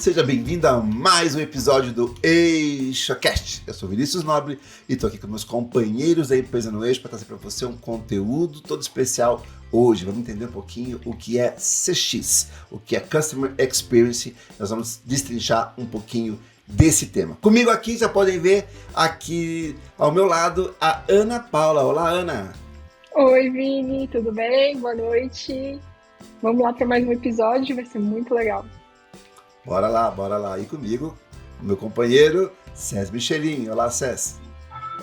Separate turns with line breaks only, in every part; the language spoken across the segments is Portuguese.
Seja bem-vindo a mais um episódio do EixoCast. Eu sou Vinícius Nobre e estou aqui com meus companheiros da Empresa no Eixo para trazer para você um conteúdo todo especial hoje. Vamos entender um pouquinho o que é CX, o que é Customer Experience. Nós vamos destrinchar um pouquinho desse tema. Comigo aqui, já podem ver aqui ao meu lado a Ana Paula. Olá, Ana.
Oi, Vini, tudo bem? Boa noite. Vamos lá para mais um episódio, vai ser muito legal.
Bora lá. E comigo, o meu companheiro, Cés Michelin. Olá, Cés.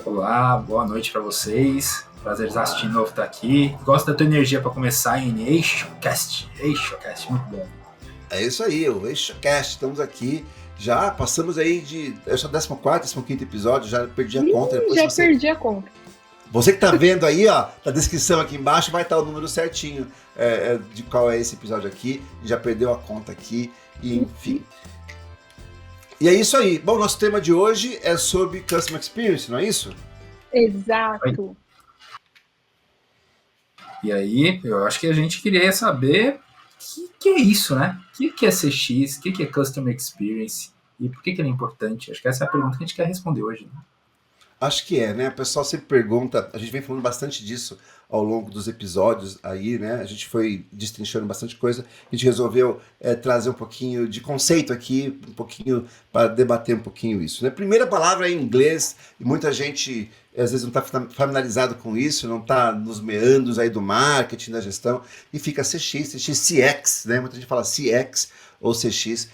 Olá, boa noite para vocês. Prazerzaço de novo estar aqui. Gosto da tua energia para começar em EixoCast, muito bom.
É isso aí, o EixoCast. Estamos aqui, já passamos aí de... Esse é o 14º, 15º episódio, já perdi a conta.
Perdi a conta.
Você que tá vendo aí, ó, na descrição aqui embaixo vai estar o número certinho de qual é esse episódio aqui. Já perdeu a conta aqui, e enfim. E é isso aí. Bom, nosso tema de hoje é sobre Customer Experience, não é isso?
Exato.
E aí, eu acho que a gente queria saber o que é isso, né? O que é CX, o que é Customer Experience e por que ele é importante? Acho que essa é a pergunta que a gente quer responder hoje, né?
Acho que é, né? O pessoal sempre pergunta, a gente vem falando bastante disso ao longo dos episódios aí, né? A gente foi destrinchando bastante coisa, a gente resolveu trazer um pouquinho de conceito aqui, um pouquinho para debater um pouquinho isso, né? Primeira palavra é em inglês, e muita gente às vezes não está familiarizado com isso, não está nos meandros aí do marketing, da gestão, e fica CX, CX, né? Muita gente fala CX ou CX.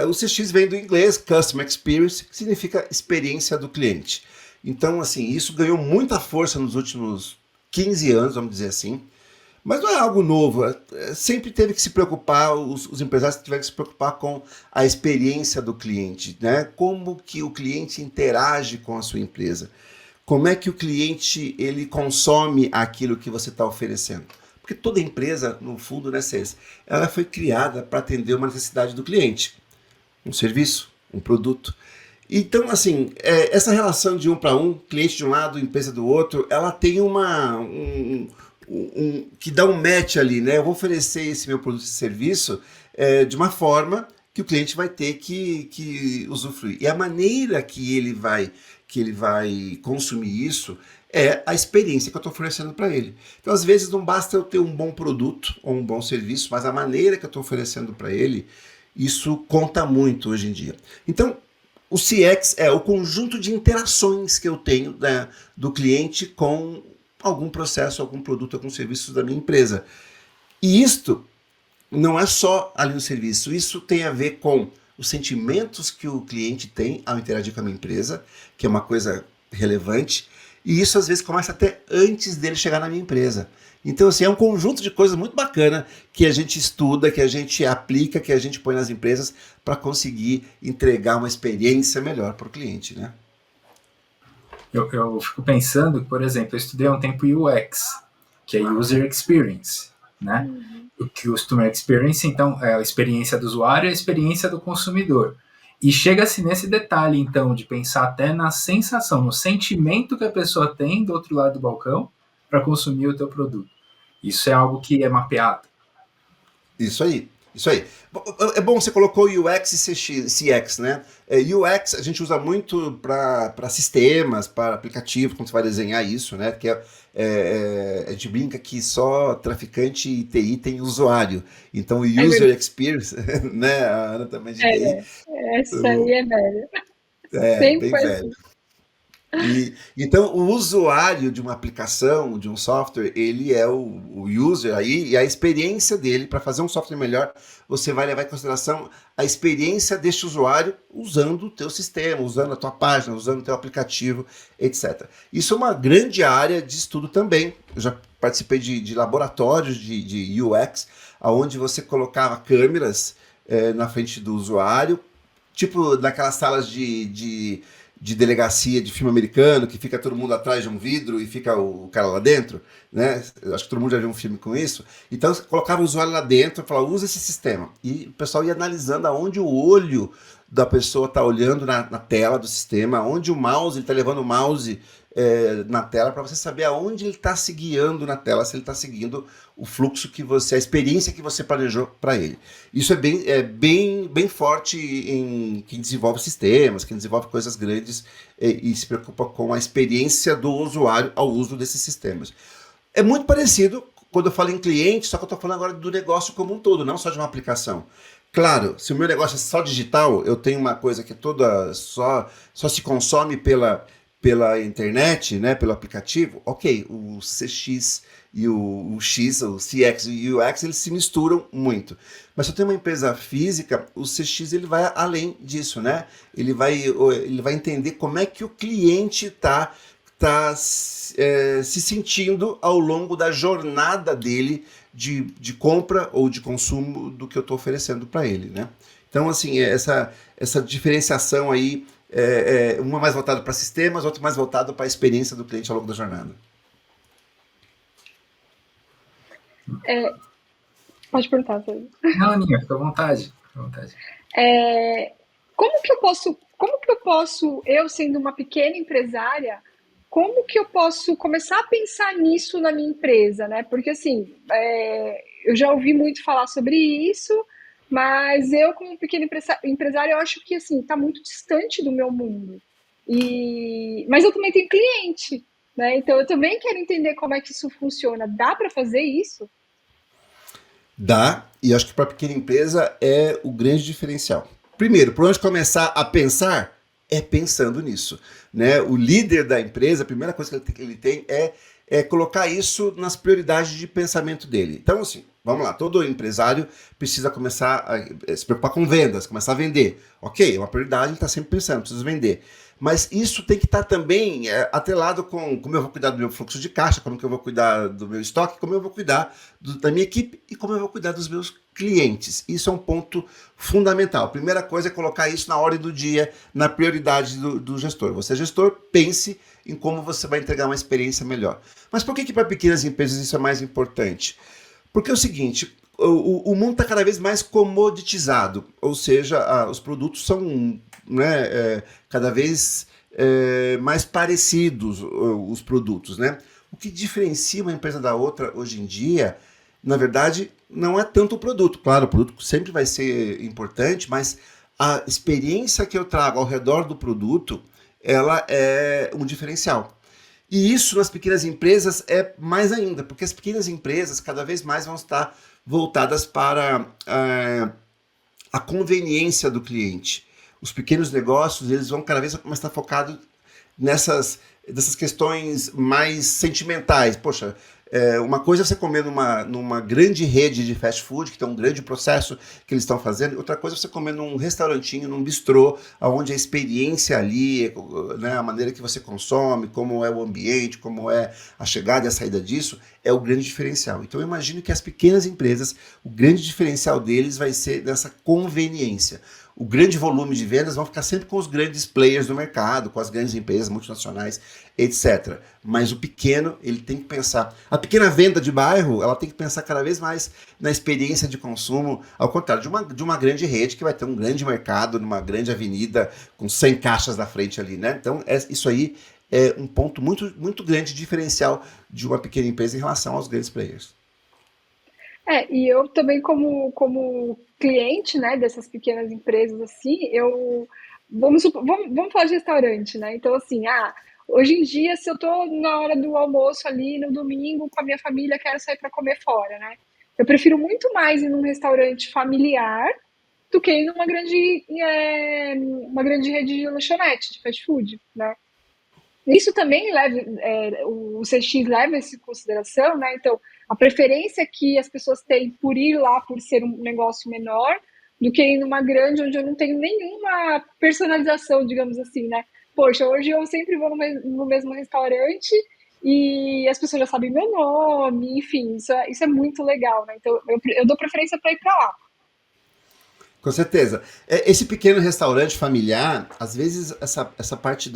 O CX vem do inglês, Customer Experience, que significa experiência do cliente. Então, assim, isso ganhou muita força nos últimos 15 anos, vamos dizer assim, mas não é algo novo, sempre teve que se preocupar, os empresários tiveram que se preocupar com a experiência do cliente, né? Como que o cliente interage com a sua empresa, como é que o cliente ele consome aquilo que você está oferecendo. Porque toda empresa, no fundo, né, Cés, ela foi criada para atender uma necessidade do cliente, um serviço, um produto. Então, assim, essa relação de um para um, cliente de um lado, empresa do outro, ela tem que dá um match ali, né? Eu vou oferecer esse meu produto e serviço de uma forma que o cliente vai ter que usufruir. E a maneira que ele vai consumir isso é a experiência que eu estou oferecendo para ele. Então, às vezes, não basta eu ter um bom produto ou um bom serviço, mas a maneira que eu estou oferecendo para ele, isso conta muito hoje em dia. Então, o CX é o conjunto de interações que eu tenho, né, do cliente com algum processo, algum produto, algum serviço da minha empresa. E isto não é só ali no serviço, isso tem a ver com os sentimentos que o cliente tem ao interagir com a minha empresa, que é uma coisa relevante, e isso às vezes começa até antes dele chegar na minha empresa. Então, assim, é um conjunto de coisas muito bacana que a gente estuda, que a gente aplica, que a gente põe nas empresas para conseguir entregar uma experiência melhor para o cliente, né?
Eu fico pensando que, por exemplo, eu estudei há um tempo UX, que é User Experience, né? O Customer Experience, então, é a experiência do usuário e a experiência do consumidor. E chega-se nesse detalhe, então, de pensar até na sensação, no sentimento que a pessoa tem do outro lado do balcão para consumir o teu produto. Isso é algo que é mapeado.
Isso aí. É bom, você colocou UX e CX, né? UX a gente usa muito para sistemas, para aplicativo, quando você vai desenhar isso, né? Que a gente brinca que só traficante e TI tem usuário. Então, o User Experience, né? A Ana também de TI.
Essa aí é velha.
Bem velho. Então, o usuário de uma aplicação, de um software, ele é o user aí, e a experiência dele, para fazer um software melhor, você vai levar em consideração a experiência deste usuário usando o teu sistema, usando a tua página, usando o teu aplicativo, etc. Isso é uma grande área de estudo também. Eu já participei de laboratórios de UX, onde você colocava câmeras na frente do usuário, tipo naquelas salas de delegacia de filme americano, que fica todo mundo atrás de um vidro e fica o cara lá dentro, né? Eu acho que todo mundo já viu um filme com isso. Então, você colocava o usuário lá dentro e falava, usa esse sistema. E o pessoal ia analisando aonde o olho da pessoa está olhando na tela do sistema, onde o mouse, ele está levando o mouse na tela para você saber aonde ele está se guiando na tela, se ele está seguindo o fluxo que você, a experiência que você planejou para ele. Isso bem forte em quem desenvolve sistemas, quem desenvolve coisas grandes e se preocupa com a experiência do usuário ao uso desses sistemas. É muito parecido quando eu falo em cliente, só que eu estou falando agora do negócio como um todo, não só de uma aplicação. Claro, se o meu negócio é só digital, eu tenho uma coisa que só se consome pela internet, né, pelo aplicativo, ok, o CX e o X, o CX e o UX, eles se misturam muito. Mas se eu tenho uma empresa física, o CX ele vai além disso, né? Ele vai entender como é que o cliente está se sentindo ao longo da jornada dele de compra ou de consumo do que eu estou oferecendo para ele, né? Então, assim, essa diferenciação aí, uma mais voltada para sistemas, outra mais voltada para a experiência do cliente ao longo da jornada.
Pode perguntar, Sérgio.
Não, Aninha, fica à vontade.
Como que eu posso, eu sendo uma pequena empresária, como que eu posso começar a pensar nisso na minha empresa, né? Porque, assim, eu já ouvi muito falar sobre isso, mas eu, como pequena empresária, eu acho que, assim, está muito distante do meu mundo. Mas eu também tenho cliente, né? Então, eu também quero entender como é que isso funciona. Dá para fazer isso?
Dá, e acho que para a pequena empresa é o grande diferencial. Primeiro, por onde começar a pensar é pensando nisso, né? O líder da empresa, a primeira coisa que ele tem é colocar isso nas prioridades de pensamento dele. Então, assim, vamos lá, todo empresário precisa começar a se preocupar com vendas, começar a vender. Ok, é uma prioridade, ele está sempre pensando, precisa vender. Mas isso tem que estar também atrelado com como eu vou cuidar do meu fluxo de caixa, como que eu vou cuidar do meu estoque, como eu vou cuidar da minha equipe e como eu vou cuidar dos meus clientes. Isso é um ponto fundamental. A primeira coisa é colocar isso na ordem do dia, na prioridade do gestor. Você é gestor, pense em como você vai entregar uma experiência melhor. Mas por que para pequenas empresas isso é mais importante? Porque é o seguinte, o mundo está cada vez mais comoditizado, ou seja, os produtos são cada vez mais parecidos, os produtos, né? O que diferencia uma empresa da outra hoje em dia, na verdade, não é tanto o produto. Claro, o produto sempre vai ser importante, mas a experiência que eu trago ao redor do produto, ela é um diferencial. E isso nas pequenas empresas é mais ainda, porque as pequenas empresas cada vez mais vão estar voltadas para a conveniência do cliente. Os pequenos negócios, eles vão cada vez mais estar focados nessas questões mais sentimentais. Poxa, uma coisa é você comer numa grande rede de fast food, que tem um grande processo que eles estão fazendo, outra coisa é você comer num restaurantinho, num bistrô, onde a experiência ali, né, a maneira que você consome, como é o ambiente, como é a chegada e a saída disso, é o grande diferencial. Então eu imagino que as pequenas empresas, o grande diferencial deles vai ser nessa conveniência. O grande volume de vendas vão ficar sempre com os grandes players do mercado, com as grandes empresas multinacionais, etc. Mas o pequeno, ele tem que pensar. A pequena venda de bairro, ela tem que pensar cada vez mais na experiência de consumo, ao contrário de uma grande rede que vai ter um grande mercado, numa grande avenida, com 100 caixas na frente ali, né? Então, isso aí é um ponto muito, muito grande diferencial de uma pequena empresa em relação aos grandes players.
E eu também como cliente, né, dessas pequenas empresas, assim, vamos falar de restaurante, né, então assim, hoje em dia, se eu tô na hora do almoço ali, no domingo, com a minha família, quero sair para comer fora, né, eu prefiro muito mais ir num restaurante familiar do que ir numa uma grande rede de lanchonete, de fast food, né. Isso também o CX leva isso em consideração, né? Então, a preferência que as pessoas têm por ir lá por ser um negócio menor do que ir numa grande onde eu não tenho nenhuma personalização, digamos assim, né? Poxa, hoje eu sempre vou no mesmo restaurante e as pessoas já sabem meu nome, enfim, isso é muito legal, né? Então, eu dou preferência para ir para lá.
Com certeza. Esse pequeno restaurante familiar, às vezes essa parte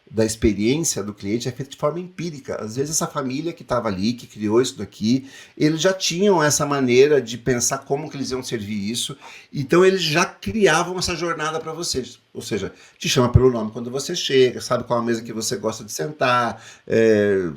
da experiência do cliente é feita de forma empírica. Às vezes essa família que estava ali, que criou isso daqui, eles já tinham essa maneira de pensar como que eles iam servir isso, então eles já criavam essa jornada para vocês. Ou seja, te chama pelo nome quando você chega, sabe qual a mesa que você gosta de sentar,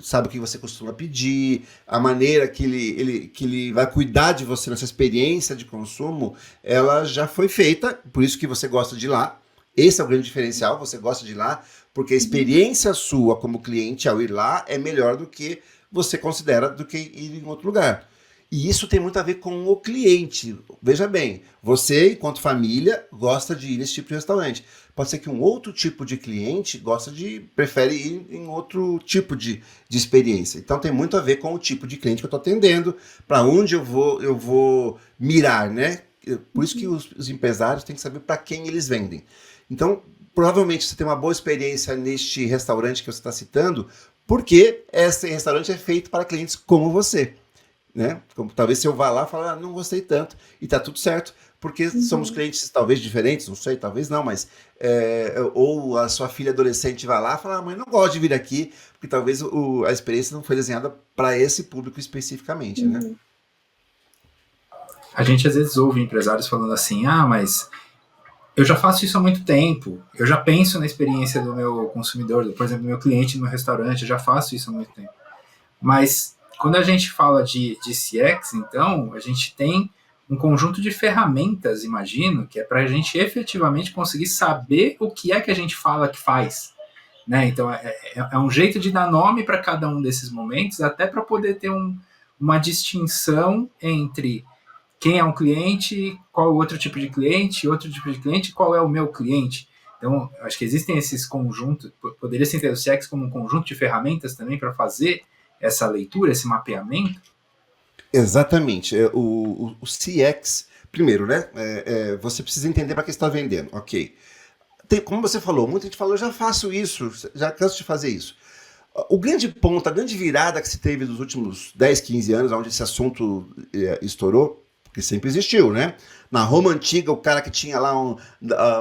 sabe o que você costuma pedir, a maneira que ele vai cuidar de você nessa experiência de consumo, ela já foi feita, por isso que você gosta de ir lá. Esse é o grande diferencial, você gosta de ir lá, porque a experiência sua como cliente ao ir lá é melhor do que você considera do que ir em outro lugar. E isso tem muito a ver com o cliente. Veja bem, você, enquanto família, gosta de ir nesse tipo de restaurante. Pode ser que um outro tipo de cliente prefere ir em outro tipo de experiência. Então tem muito a ver com o tipo de cliente que eu estou atendendo, para onde eu vou mirar, né? Por isso que os empresários têm que saber para quem eles vendem. Então, provavelmente você tem uma boa experiência neste restaurante que você está citando, porque esse restaurante é feito para clientes como você. Né? Como, talvez se eu vá lá e falar, não gostei tanto, e tá tudo certo, porque somos clientes talvez diferentes, não sei, talvez não, mas ou a sua filha adolescente vai lá e fala, mãe, não gosto de vir aqui, porque talvez a experiência não foi desenhada para esse público especificamente, né?
A gente às vezes ouve empresários falando assim, mas eu já faço isso há muito tempo, eu já penso na experiência do meu consumidor, por exemplo, do meu cliente no meu restaurante, eu já faço isso há muito tempo. Mas quando a gente fala de CX, então, a gente tem um conjunto de ferramentas, imagino, que é para a gente efetivamente conseguir saber o que é que a gente fala que faz. Né? Então, é um jeito de dar nome para cada um desses momentos, até para poder ter uma distinção entre quem é um cliente, qual outro tipo de cliente, qual é o meu cliente. Então, acho que existem esses conjuntos, poderia se entender o CX como um conjunto de ferramentas também para fazer essa leitura, esse mapeamento?
Exatamente. O CX, primeiro, né? Você precisa entender para que você está vendendo. Ok. Como você falou, muita gente falou, eu já faço isso, já canso de fazer isso. O grande ponto, a grande virada que se teve nos últimos 10, 15 anos, onde esse assunto estourou, porque sempre existiu, né? Na Roma Antiga, o cara que tinha lá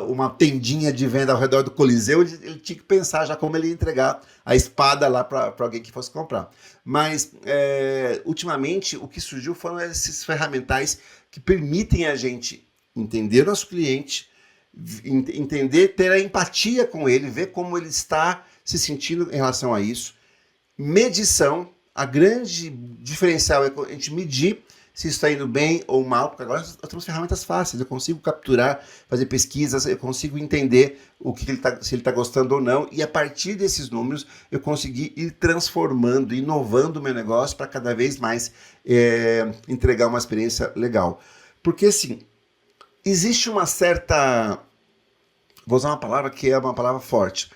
uma tendinha de venda ao redor do Coliseu, ele tinha que pensar já como ele ia entregar a espada lá para alguém que fosse comprar. Mas, ultimamente, o que surgiu foram esses ferramentais que permitem a gente entender o nosso cliente, entender, ter a empatia com ele, ver como ele está se sentindo em relação a isso. Medição, a grande diferencial é a gente medir se isso está indo bem ou mal, porque agora nós temos ferramentas fáceis, eu consigo capturar, fazer pesquisas, eu consigo entender se ele está gostando ou não, e a partir desses números eu consegui ir transformando, inovando o meu negócio para cada vez mais entregar uma experiência legal. Porque assim, existe uma certa, vou usar uma palavra que é uma palavra forte,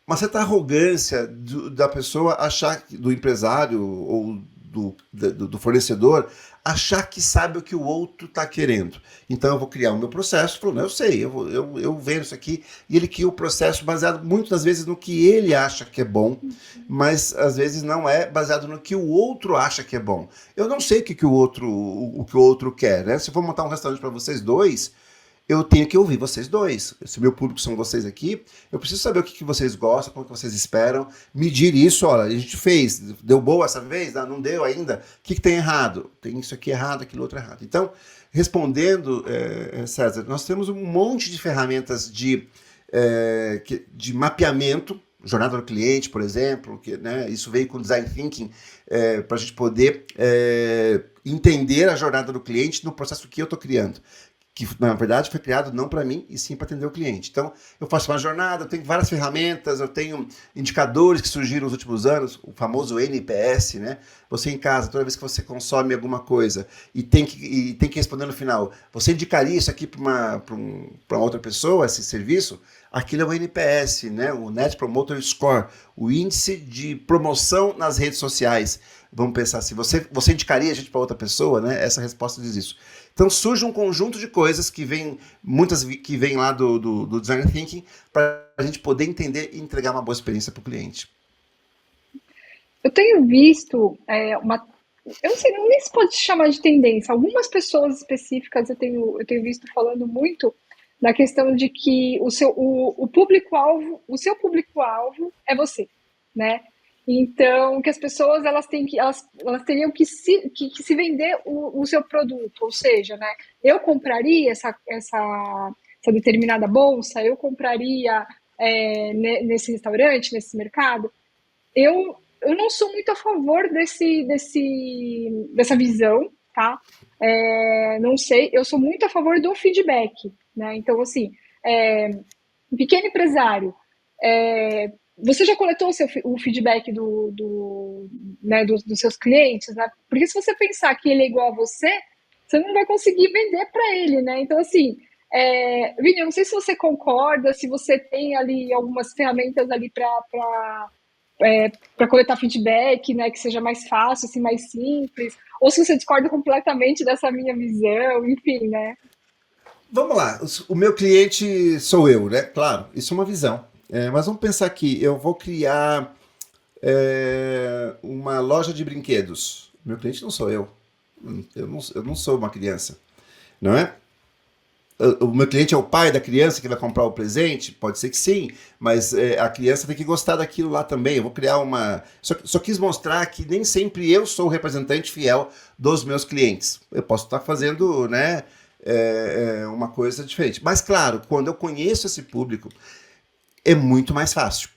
uma certa arrogância da pessoa achar, do empresário ou do fornecedor, achar que sabe o que o outro está querendo. Então eu vou criar o meu processo, falando, eu sei, eu vendo isso aqui, e ele cria o processo baseado muitas das vezes no que ele acha que é bom, mas às vezes não é baseado no que o outro acha que é bom. Eu não sei o que o outro quer, né? Se eu for montar um restaurante para vocês dois, eu tenho que ouvir vocês dois. Se o meu público são vocês aqui, eu preciso saber o que vocês gostam, como que vocês esperam, medir isso, olha, a gente fez, deu boa essa vez? Não deu ainda? O que tem errado? Tem isso aqui errado, aquilo outro errado. Então, respondendo, César, nós temos um monte de ferramentas de mapeamento, jornada do cliente, por exemplo, né, isso veio com Design Thinking, para a gente poder entender a jornada do cliente no processo que eu estou criando, que na verdade foi criado não para mim, e sim para atender o cliente. Então, eu faço uma jornada, eu tenho várias ferramentas, eu tenho indicadores que surgiram nos últimos anos, o famoso NPS, né? Você em casa, toda vez que você consome alguma coisa e tem que responder no final, você indicaria isso aqui para uma outra pessoa, esse serviço? Aquilo é o NPS, né? O Net Promoter Score, o índice de promoção nas redes sociais. Vamos pensar assim, você indicaria a gente para outra pessoa, né? Essa resposta diz isso. Então surge um conjunto de coisas que vem lá do Design Thinking para a gente poder entender e entregar uma boa experiência para o cliente.
Eu tenho visto eu não sei nem se pode chamar de tendência. Algumas pessoas específicas eu tenho visto falando muito na questão de que o público-alvo, o seu público-alvo é você, né? Então, que as pessoas elas teriam que se vender o seu produto, ou seja, né? Eu compraria essa determinada bolsa, eu compraria nesse restaurante, nesse mercado. Eu não sou muito a favor dessa visão, tá? Não sei, eu sou muito a favor do feedback, né? Então, assim, pequeno empresário, você já coletou o feedback né, dos seus clientes, né? Porque se você pensar que ele é igual a você não vai conseguir vender para ele, né? Então, assim, Vini, eu não sei se você concorda, se você tem ali algumas ferramentas ali para coletar feedback, né, que seja mais fácil, assim, mais simples, ou se você discorda completamente dessa minha visão, enfim, né?
Vamos lá, o meu cliente sou eu, né? Claro, isso é uma visão. Mas vamos pensar aqui, eu vou criar uma loja de brinquedos. Meu cliente não sou eu. Eu não sou uma criança, não é? O meu cliente é o pai da criança que vai comprar o presente? Pode ser que sim, mas a criança tem que gostar daquilo lá também. Eu vou criar uma... Só quis mostrar que nem sempre eu sou o representante fiel dos meus clientes. Eu posso estar fazendo, né, uma coisa diferente. Mas, claro, quando eu conheço esse público, é muito mais fácil.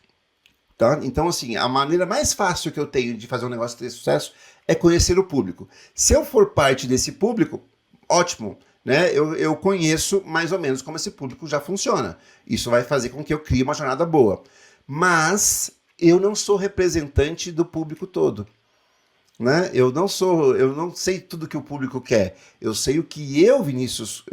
Tá? Então, assim, a maneira mais fácil que eu tenho de fazer um negócio ter sucesso é conhecer o público. Se eu for parte desse público, ótimo. Né? Eu conheço mais ou menos como esse público já funciona. Isso vai fazer com que eu crie uma jornada boa. Mas eu não sou representante do público todo. Né? Eu não sei tudo que o público quer. Eu sei o que eu, Vinícius,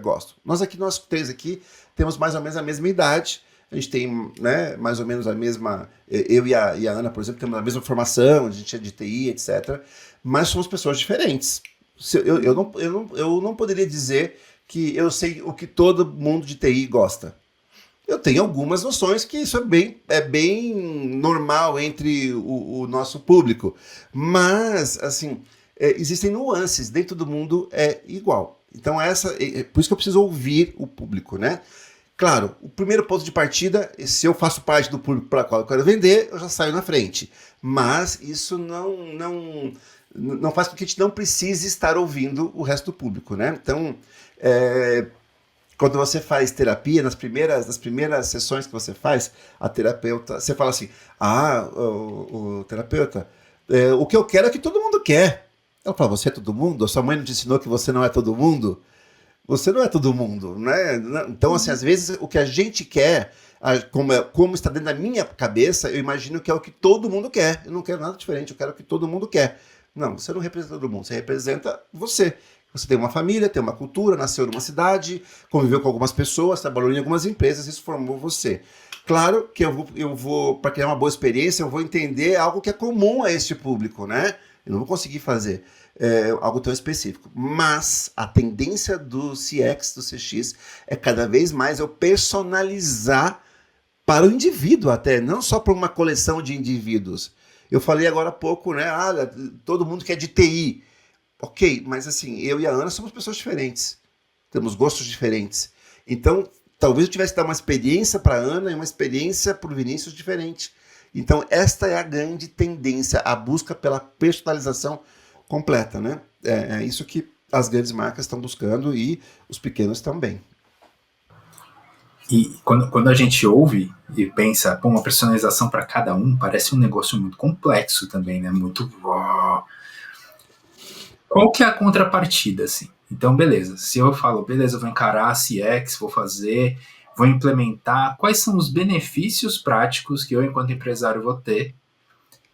gosto. Nós três aqui temos mais ou menos a mesma idade. A gente tem, né, mais ou menos a mesma... Eu e a Ana, por exemplo, temos a mesma formação, a gente é de TI, etc. Mas somos pessoas diferentes. Eu não poderia dizer que eu sei o que todo mundo de TI gosta. Eu tenho algumas noções que isso é bem normal entre o nosso público. Mas, assim, existem nuances, nem todo mundo é igual. Então, por isso que eu preciso ouvir o público, né? Claro, o primeiro ponto de partida, se eu faço parte do público para o qual eu quero vender, eu já saio na frente. Mas isso não faz com que a gente não precise estar ouvindo o resto do público, né? Então, quando você faz terapia, nas primeiras sessões que você faz, a terapeuta, você fala assim, o terapeuta, o que eu quero é o que todo mundo quer. Ela fala, você é todo mundo? A sua mãe não te ensinou que você não é todo mundo? Você não é todo mundo, né? Então, assim, às vezes o que a gente quer, como está dentro da minha cabeça, eu imagino que é o que todo mundo quer. Eu não quero nada diferente, eu quero o que todo mundo quer. Não, você não representa todo mundo, você representa você. Você tem uma família, tem uma cultura, nasceu numa cidade, conviveu com algumas pessoas, trabalhou em algumas empresas, isso formou você. Claro que eu vou para criar uma boa experiência, eu vou entender algo que é comum a este público, né? Eu não vou conseguir fazer algo tão específico. Mas a tendência do CX, do CX, é cada vez mais eu personalizar para o indivíduo até, não só para uma coleção de indivíduos. Eu falei agora há pouco, né? Todo mundo quer de TI. Ok, mas assim, eu e a Ana somos pessoas diferentes. Temos gostos diferentes. Então, talvez eu tivesse que dar uma experiência para a Ana e uma experiência para o Vinícius diferente. Então, esta é a grande tendência, a busca pela personalização completa, né? É isso que as grandes marcas estão buscando e os pequenos também.
E quando a gente ouve e pensa, uma personalização para cada um, parece um negócio muito complexo também, né? Muito... Qual que é a contrapartida, assim? Então, beleza. Se eu falo, beleza, eu vou encarar a CX, vou implementar, quais são os benefícios práticos que eu, enquanto empresário, vou ter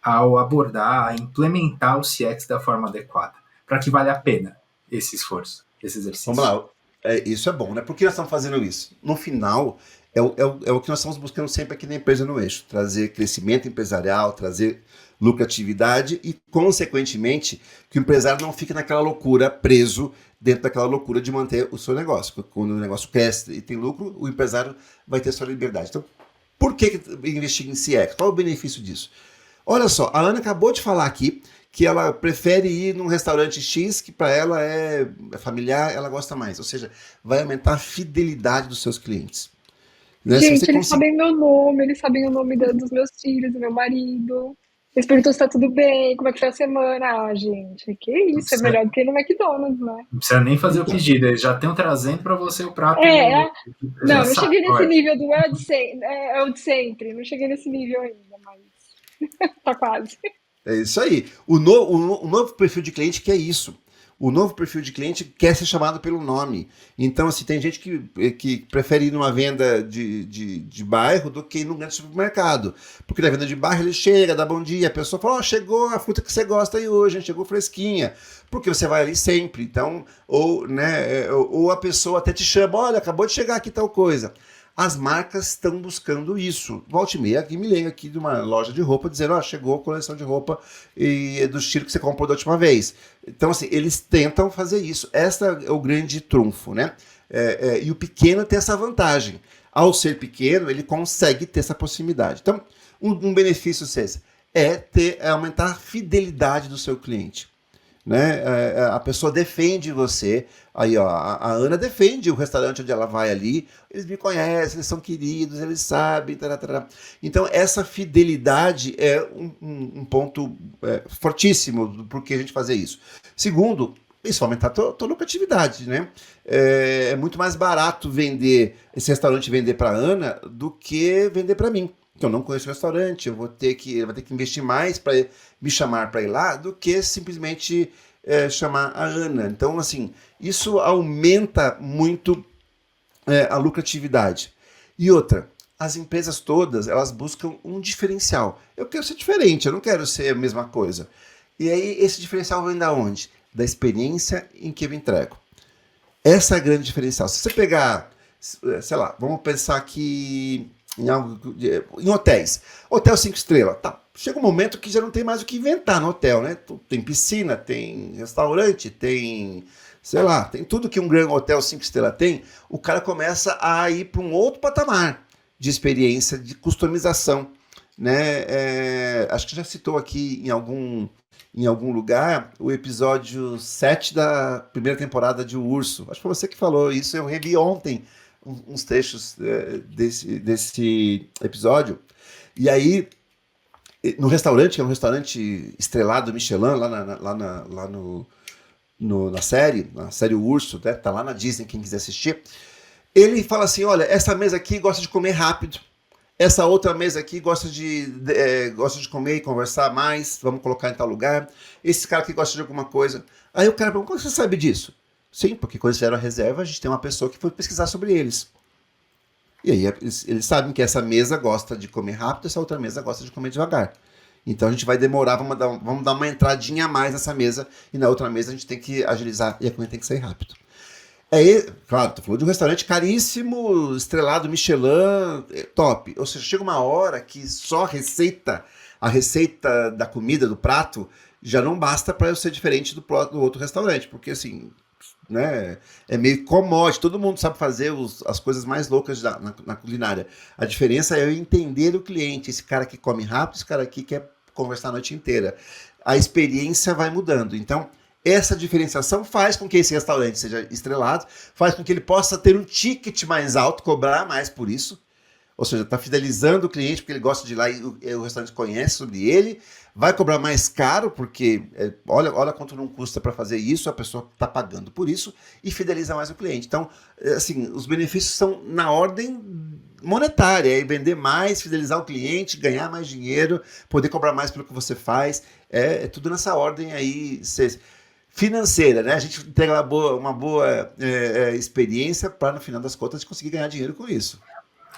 ao abordar, a implementar o CX da forma adequada? Para que valha a pena esse esforço, esse exercício?
Vamos lá. Isso é bom, né? Por que nós estamos fazendo isso? No final, é o que nós estamos buscando sempre aqui na Empresa no Eixo. Trazer crescimento empresarial, trazer lucratividade e, consequentemente, que o empresário não fique naquela loucura, preso dentro daquela loucura de manter o seu negócio. Quando o negócio cresce e tem lucro, o empresário vai ter sua liberdade. Então, por que investir em CX? Qual é o benefício disso? Olha só, a Ana acabou de falar aqui que ela prefere ir num restaurante X, que para ela é familiar, ela gosta mais. Ou seja, vai aumentar a fidelidade dos seus clientes. Né? Se você
Gente, eles
conseguir.
sabem meu nome, eles sabem o nome dos meus filhos, do meu marido. Eles perguntam se tá tudo bem, como é que foi a semana. Ah, gente, que
Não
isso, é
precisa,
melhor do que ir no McDonald's, né?
não precisa nem fazer o
Então,
pedido, eles já estão trazendo para você o prato.
É, é,
Já
não
sabe.
cheguei nesse
Olha,
nível do é o de sempre, não cheguei nesse nível ainda, mas tá quase.
é isso aí. O novo perfil de cliente quer isso. O novo perfil de cliente quer ser chamado pelo nome. Então, assim, tem gente que prefere ir numa venda de bairro do que ir num grande supermercado. Porque na venda de bairro ele chega, dá bom dia, a pessoa fala, chegou a fruta que você gosta aí hoje, chegou fresquinha. Porque você vai ali sempre. Então, ou a pessoa até te chama, olha, acabou de chegar aqui tal coisa. As marcas estão buscando isso. Volte e meia, aqui me lembro aqui de uma loja de roupa dizendo, chegou a coleção de roupa e é do estilo que você comprou da última vez. Então, assim, eles tentam fazer isso. Esse é o grande trunfo, né? E o pequeno tem essa vantagem. Ao ser pequeno, ele consegue ter essa proximidade. Então, um benefício é aumentar a fidelidade do seu cliente. Né? A pessoa defende você. Aí, a Ana defende o restaurante onde ela vai ali. Eles me conhecem, eles são queridos, eles sabem. Tarará. Então, essa fidelidade é um ponto fortíssimo do porquê a gente fazer isso. Segundo, isso vai aumentar a tua lucratividade, né? É muito mais barato vender esse restaurante vender para a Ana do que vender para mim. Que eu não conheço o restaurante, eu vou ter que investir mais para me chamar para ir lá do que simplesmente chamar a Ana. Então, assim, isso aumenta muito a lucratividade. E outra, as empresas todas, elas buscam um diferencial. Eu quero ser diferente, eu não quero ser a mesma coisa. E aí, esse diferencial vem da onde? Da experiência em que eu entrego. Essa é a grande diferencial. Se você pegar, sei lá, vamos pensar aqui em hotéis. Hotel 5 estrelas. Tá. Chega um momento que já não tem mais o que inventar no hotel, né? Tem piscina, tem restaurante, tem, sei lá, tem tudo que um grande hotel 5 estrelas tem. O cara começa a ir para um outro patamar de experiência, de customização, né? Acho que já citou aqui em algum lugar o episódio 7 da primeira temporada de O Urso. Acho que foi você que falou isso, eu revi ontem uns trechos desse episódio. E aí, no restaurante, que é um restaurante estrelado Michelin, lá na série O Urso, né? Tá lá na Disney, quem quiser assistir. Ele fala assim, olha, essa mesa aqui gosta de comer rápido. Essa outra mesa aqui gosta de comer e conversar mais, vamos colocar em tal lugar. Esse cara aqui gosta de alguma coisa. Aí o cara pergunta, como você sabe disso? Sim, porque quando eles fizeram a reserva, a gente tem uma pessoa que foi pesquisar sobre eles. E aí eles sabem que essa mesa gosta de comer rápido, essa outra mesa gosta de comer devagar. Então a gente vai demorar, vamos dar uma entradinha a mais nessa mesa, e na outra mesa a gente tem que agilizar e a comida tem que sair rápido. Claro, tu falou de um restaurante caríssimo, estrelado Michelin, top. Ou seja, chega uma hora que só a receita da comida, do prato, já não basta para eu ser diferente do outro restaurante, porque assim, né, é meio commodity, todo mundo sabe fazer as coisas mais loucas na culinária. A diferença é eu entender o cliente, esse cara que come rápido, esse cara aqui quer conversar a noite inteira. A experiência vai mudando. Então, essa diferenciação faz com que esse restaurante seja estrelado, faz com que ele possa ter um ticket mais alto, cobrar mais por isso. Ou seja, está fidelizando o cliente porque ele gosta de ir lá e o restaurante conhece sobre ele. Vai cobrar mais caro porque olha quanto não custa para fazer isso, a pessoa está pagando por isso e fideliza mais o cliente. Então, assim, os benefícios são na ordem monetária, vender mais, fidelizar o cliente, ganhar mais dinheiro, poder cobrar mais pelo que você faz. É tudo nessa ordem aí financeira, né? A gente entrega uma boa experiência para, no final das contas, a gente conseguir ganhar dinheiro com isso.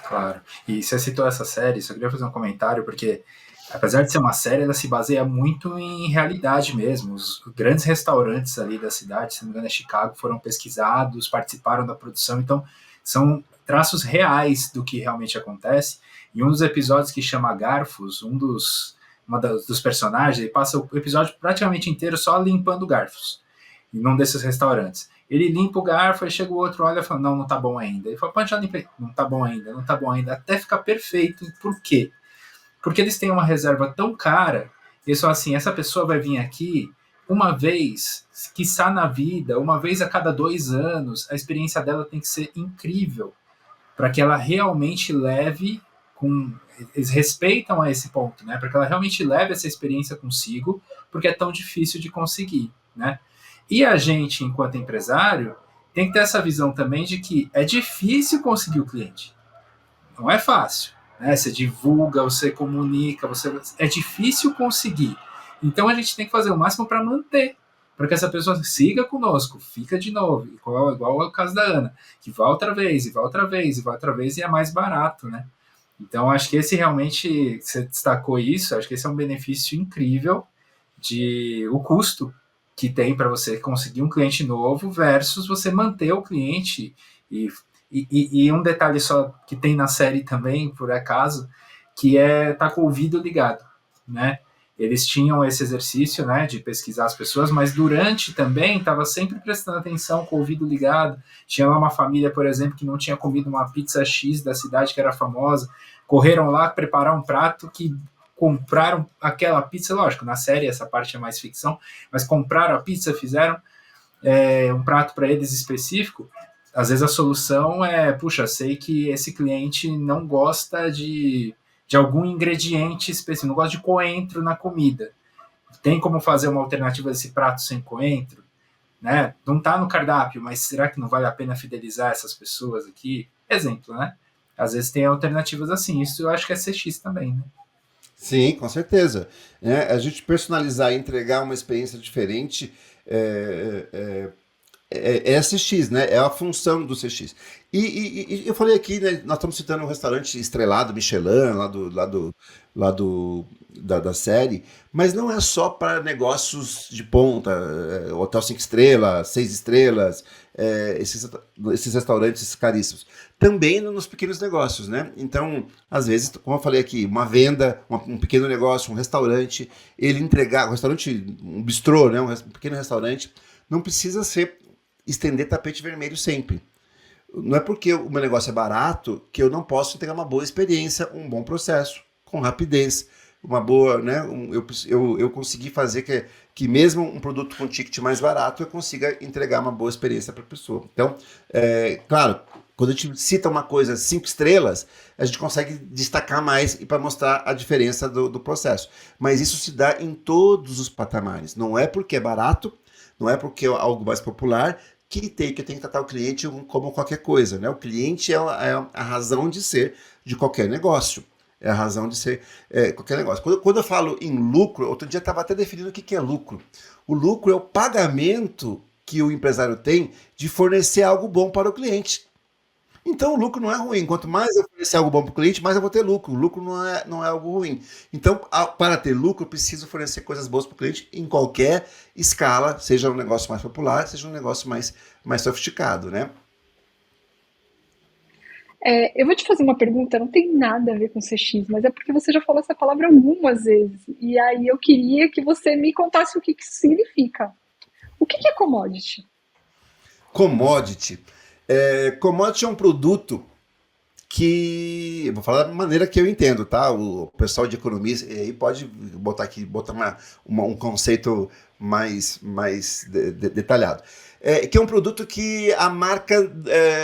Claro. E você citou essa série, só queria fazer um comentário, porque apesar de ser uma série, ela se baseia muito em realidade mesmo. Os grandes restaurantes ali da cidade, se não me engano é Chicago, foram pesquisados, participaram da produção, então são traços reais do que realmente acontece. E um dos episódios que chama Garfos, dos personagens, ele passa o episódio praticamente inteiro só limpando garfos, em um desses restaurantes. Ele limpa o garfo, aí chega o outro, olha e fala, não tá bom ainda. Ele fala, pode já limpar. Não tá bom ainda, até ficar perfeito. Por quê? Porque eles têm uma reserva tão cara eles falam assim, essa pessoa vai vir aqui uma vez, quiçá na vida, uma vez a cada 2 anos, a experiência dela tem que ser incrível, para que ela realmente leve com... Eles respeitam a esse ponto, né? Para que ela realmente leve essa experiência consigo, porque é tão difícil de conseguir, né? E a gente, enquanto empresário, tem que ter essa visão também de que é difícil conseguir o cliente. Não é fácil, né? Você divulga, você comunica, é difícil conseguir. Então a gente tem que fazer o máximo para manter, para que essa pessoa siga conosco, fica de novo, igual o caso da Ana, que vai outra vez, e vai outra vez, e vai outra vez, e é mais barato, né? Então acho que esse realmente, você destacou isso, acho que esse é um benefício incrível de o custo que tem para você conseguir um cliente novo versus você manter o cliente. E um detalhe só que tem na série também, por acaso, que é estar com o ouvido ligado, né? Eles tinham esse exercício, né, de pesquisar as pessoas, mas durante também estava sempre prestando atenção com o ouvido ligado. Tinha lá uma família, por exemplo, que não tinha comido uma pizza X da cidade que era famosa, correram lá preparar um prato que compraram aquela pizza, lógico, na série essa parte é mais ficção, mas compraram a pizza, fizeram um prato para eles específico. Às vezes a solução é, puxa, sei que esse cliente não gosta de algum ingrediente específico, não gosta de coentro na comida. Tem como fazer uma alternativa desse prato sem coentro? Né? Não está no cardápio, mas será que não vale a pena fidelizar essas pessoas aqui? Exemplo, né? Às vezes tem alternativas assim, isso eu acho que é CX também, né?
Sim, com certeza. A gente personalizar e entregar uma experiência diferente é CX, né? É a função do CX. E eu falei aqui, né? Nós estamos citando um restaurante estrelado, Michelin, da série, mas não é só para negócios de ponta, hotel 5 estrelas, 6 estrelas, esses restaurantes caríssimos. Também nos pequenos negócios, né? Então, às vezes, como eu falei aqui, uma venda, um pequeno negócio, um restaurante, ele entregar, um bistrô, né? Um pequeno restaurante, não precisa estender tapete vermelho sempre. Não é porque o meu negócio é barato que eu não posso entregar uma boa experiência, um bom processo, com rapidez, uma boa, né? Eu consegui fazer que mesmo um produto com ticket mais barato eu consiga entregar uma boa experiência para a pessoa. Então, claro, quando a gente cita uma coisa 5 estrelas, a gente consegue destacar mais e para mostrar a diferença do processo. Mas isso se dá em todos os patamares. Não é porque é barato, não é porque é algo mais popular que tem que tratar o cliente como qualquer coisa, né? O cliente é a razão de ser de qualquer negócio. É a razão de ser qualquer negócio. Quando eu falo em lucro, outro dia estava até definindo o que é lucro. O lucro é o pagamento que o empresário tem de fornecer algo bom para o cliente. Então o lucro não é ruim. Quanto mais eu oferecer algo bom para o cliente, mais eu vou ter lucro. O lucro não é algo ruim. Então, para ter lucro, eu preciso fornecer coisas boas para o cliente em qualquer escala, seja um negócio mais popular, seja um negócio mais sofisticado, né?
Eu vou te fazer uma pergunta, não tem nada a ver com CX, mas é porque você já falou essa palavra algumas vezes. E aí eu queria que você me contasse o que isso significa. O que é commodity?
Commodity. Commodity é um produto que, eu vou falar da maneira que eu entendo, tá? O pessoal de economia aí pode botar um conceito mais detalhado. Que é um produto que a marca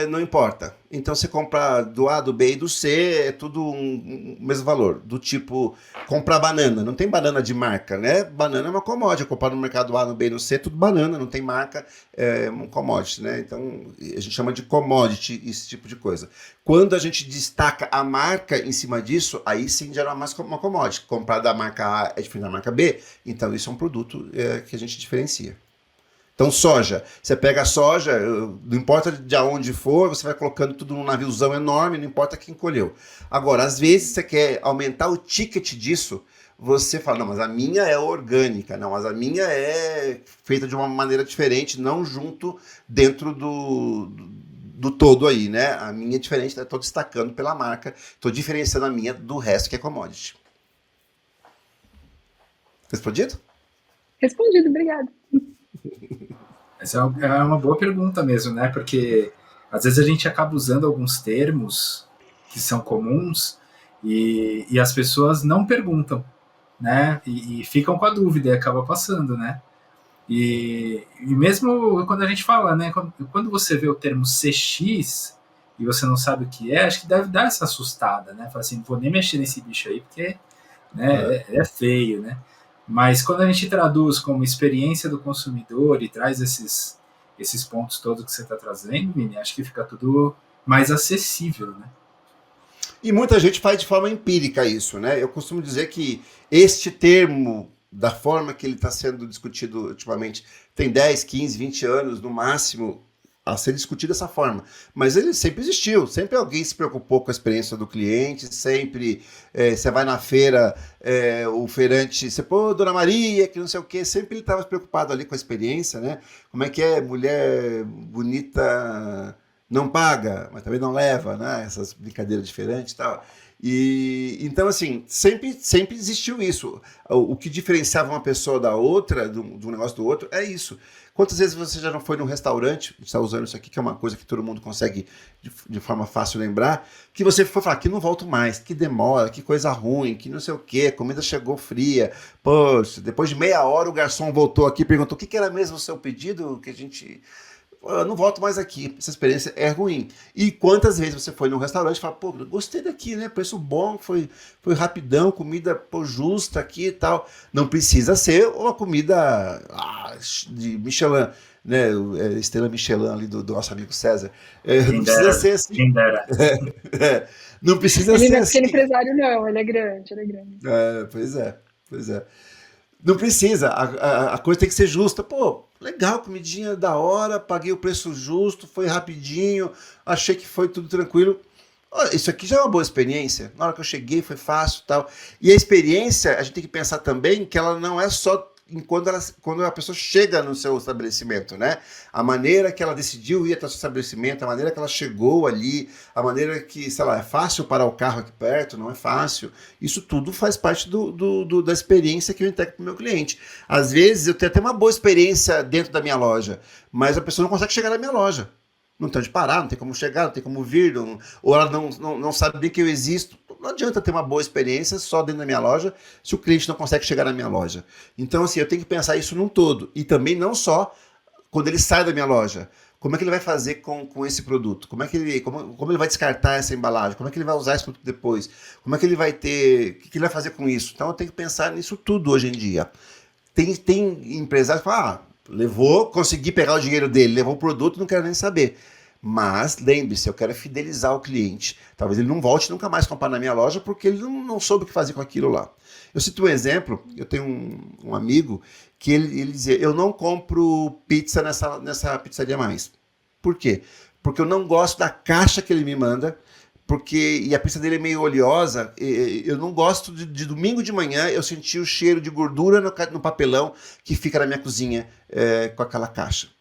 não importa. Então você compra do A, do B e do C, é tudo um mesmo valor. Do tipo, comprar banana. Não tem banana de marca, né? Banana é uma commodity. Comprar no mercado A, no B e no C, tudo banana, não tem marca, é um commodity, né? Então a gente chama de commodity esse tipo de coisa. Quando a gente destaca a marca em cima disso, aí sim gera mais uma commodity. Comprar da marca A é diferente da marca B, então isso é um produto que a gente diferencia. Então, soja. Você pega a soja, não importa de onde for, você vai colocando tudo num naviozão enorme, não importa quem colheu. Agora, às vezes você quer aumentar o ticket disso, você fala, não, mas a minha é orgânica, não, mas a minha é feita de uma maneira diferente, não junto dentro do todo aí, né? A minha é diferente, estou destacando pela marca, estou diferenciando a minha do resto que é commodity. Respondido?
Respondido, obrigada.
Essa é uma boa pergunta mesmo, né? Porque às vezes a gente acaba usando alguns termos que são comuns e as pessoas não perguntam, né? E ficam com a dúvida e acaba passando, né? E mesmo quando a gente fala, né? Quando você vê o termo CX e você não sabe o que é, acho que deve dar essa assustada, né? Fala assim, não vou nem mexer nesse bicho aí, porque, né, é feio, né? Mas quando a gente traduz como experiência do consumidor e traz esses pontos todos que você está trazendo, Vini, acho que fica tudo mais acessível, né?
E muita gente faz de forma empírica isso, né? Eu costumo dizer que este termo, da forma que ele está sendo discutido ultimamente, tem 10, 15, 20 anos no máximo a ser discutido dessa forma. Mas ele sempre existiu, sempre alguém se preocupou com a experiência do cliente, sempre você vai na feira, o feirante, você pô, Dona Maria, que não sei o quê, sempre ele estava preocupado ali com a experiência, né? Como é que é, mulher bonita não paga, mas também não leva, né? Essas brincadeiras diferentes e tal. E então, assim, sempre existiu isso. O que diferenciava uma pessoa da outra, do negócio do outro, é isso. Quantas vezes você já não foi num restaurante, a gente está usando isso aqui, que é uma coisa que todo mundo consegue de forma fácil lembrar, que você foi falar que não volto mais, que demora, que coisa ruim, que não sei o quê, a comida chegou fria, poxa, depois de meia hora o garçom voltou aqui e perguntou o que era mesmo o seu pedido, que a gente eu não volto mais aqui, essa experiência é ruim. E quantas vezes você foi num restaurante e fala, pô, gostei daqui, né? Preço bom, foi rapidão, comida pô, justa aqui e tal. Não precisa ser uma comida de Michelin, né? Estrela Michelin ali do nosso amigo César.
Quem
Não precisa
dera,
ser assim.
quem dera.
Não precisa
Ele
ser
não é
assim.
pequeno empresário, não, ele é grande, ele é grande.
Pois é, pois é. Não precisa, a coisa tem que ser justa. Pô, legal, comidinha da hora, paguei o preço justo, foi rapidinho, achei que foi tudo tranquilo. Isso aqui já é uma boa experiência. Na hora que eu cheguei foi fácil e tal. E a experiência, a gente tem que pensar também que ela não é só quando a pessoa chega no seu estabelecimento, né? A maneira que ela decidiu ir até o seu estabelecimento, a maneira que ela chegou ali, a maneira que, sei lá, é fácil parar o carro aqui perto, não é fácil. Isso tudo faz parte da experiência que eu entrego para o meu cliente. Às vezes eu tenho até uma boa experiência dentro da minha loja, mas a pessoa não consegue chegar na minha loja. Não tem onde parar, não tem como chegar, não tem como vir, ou ela não sabe bem que eu existo. Não adianta ter uma boa experiência só dentro da minha loja se o cliente não consegue chegar na minha loja. Então, assim, eu tenho que pensar isso num todo. E também não só quando ele sai da minha loja. Como é que ele vai fazer com esse produto? Como ele vai descartar essa embalagem? Como é que ele vai usar esse produto depois? Como é que ele vai ter... O que ele vai fazer com isso? Então, eu tenho que pensar nisso tudo hoje em dia. Tem empresários que falam, levou, consegui pegar o dinheiro dele, levou o produto, não quero nem saber. Mas lembre-se, eu quero fidelizar o cliente. Talvez ele não volte nunca mais comprar na minha loja porque ele não soube o que fazer com aquilo lá. Eu cito um exemplo, eu tenho um amigo que ele dizia, eu não compro pizza nessa pizzaria mais. Por quê? Porque eu não gosto da caixa que ele me manda, e a pizza dele é meio oleosa, eu não gosto de domingo de manhã eu sentir o cheiro de gordura no papelão que fica na minha cozinha com aquela caixa.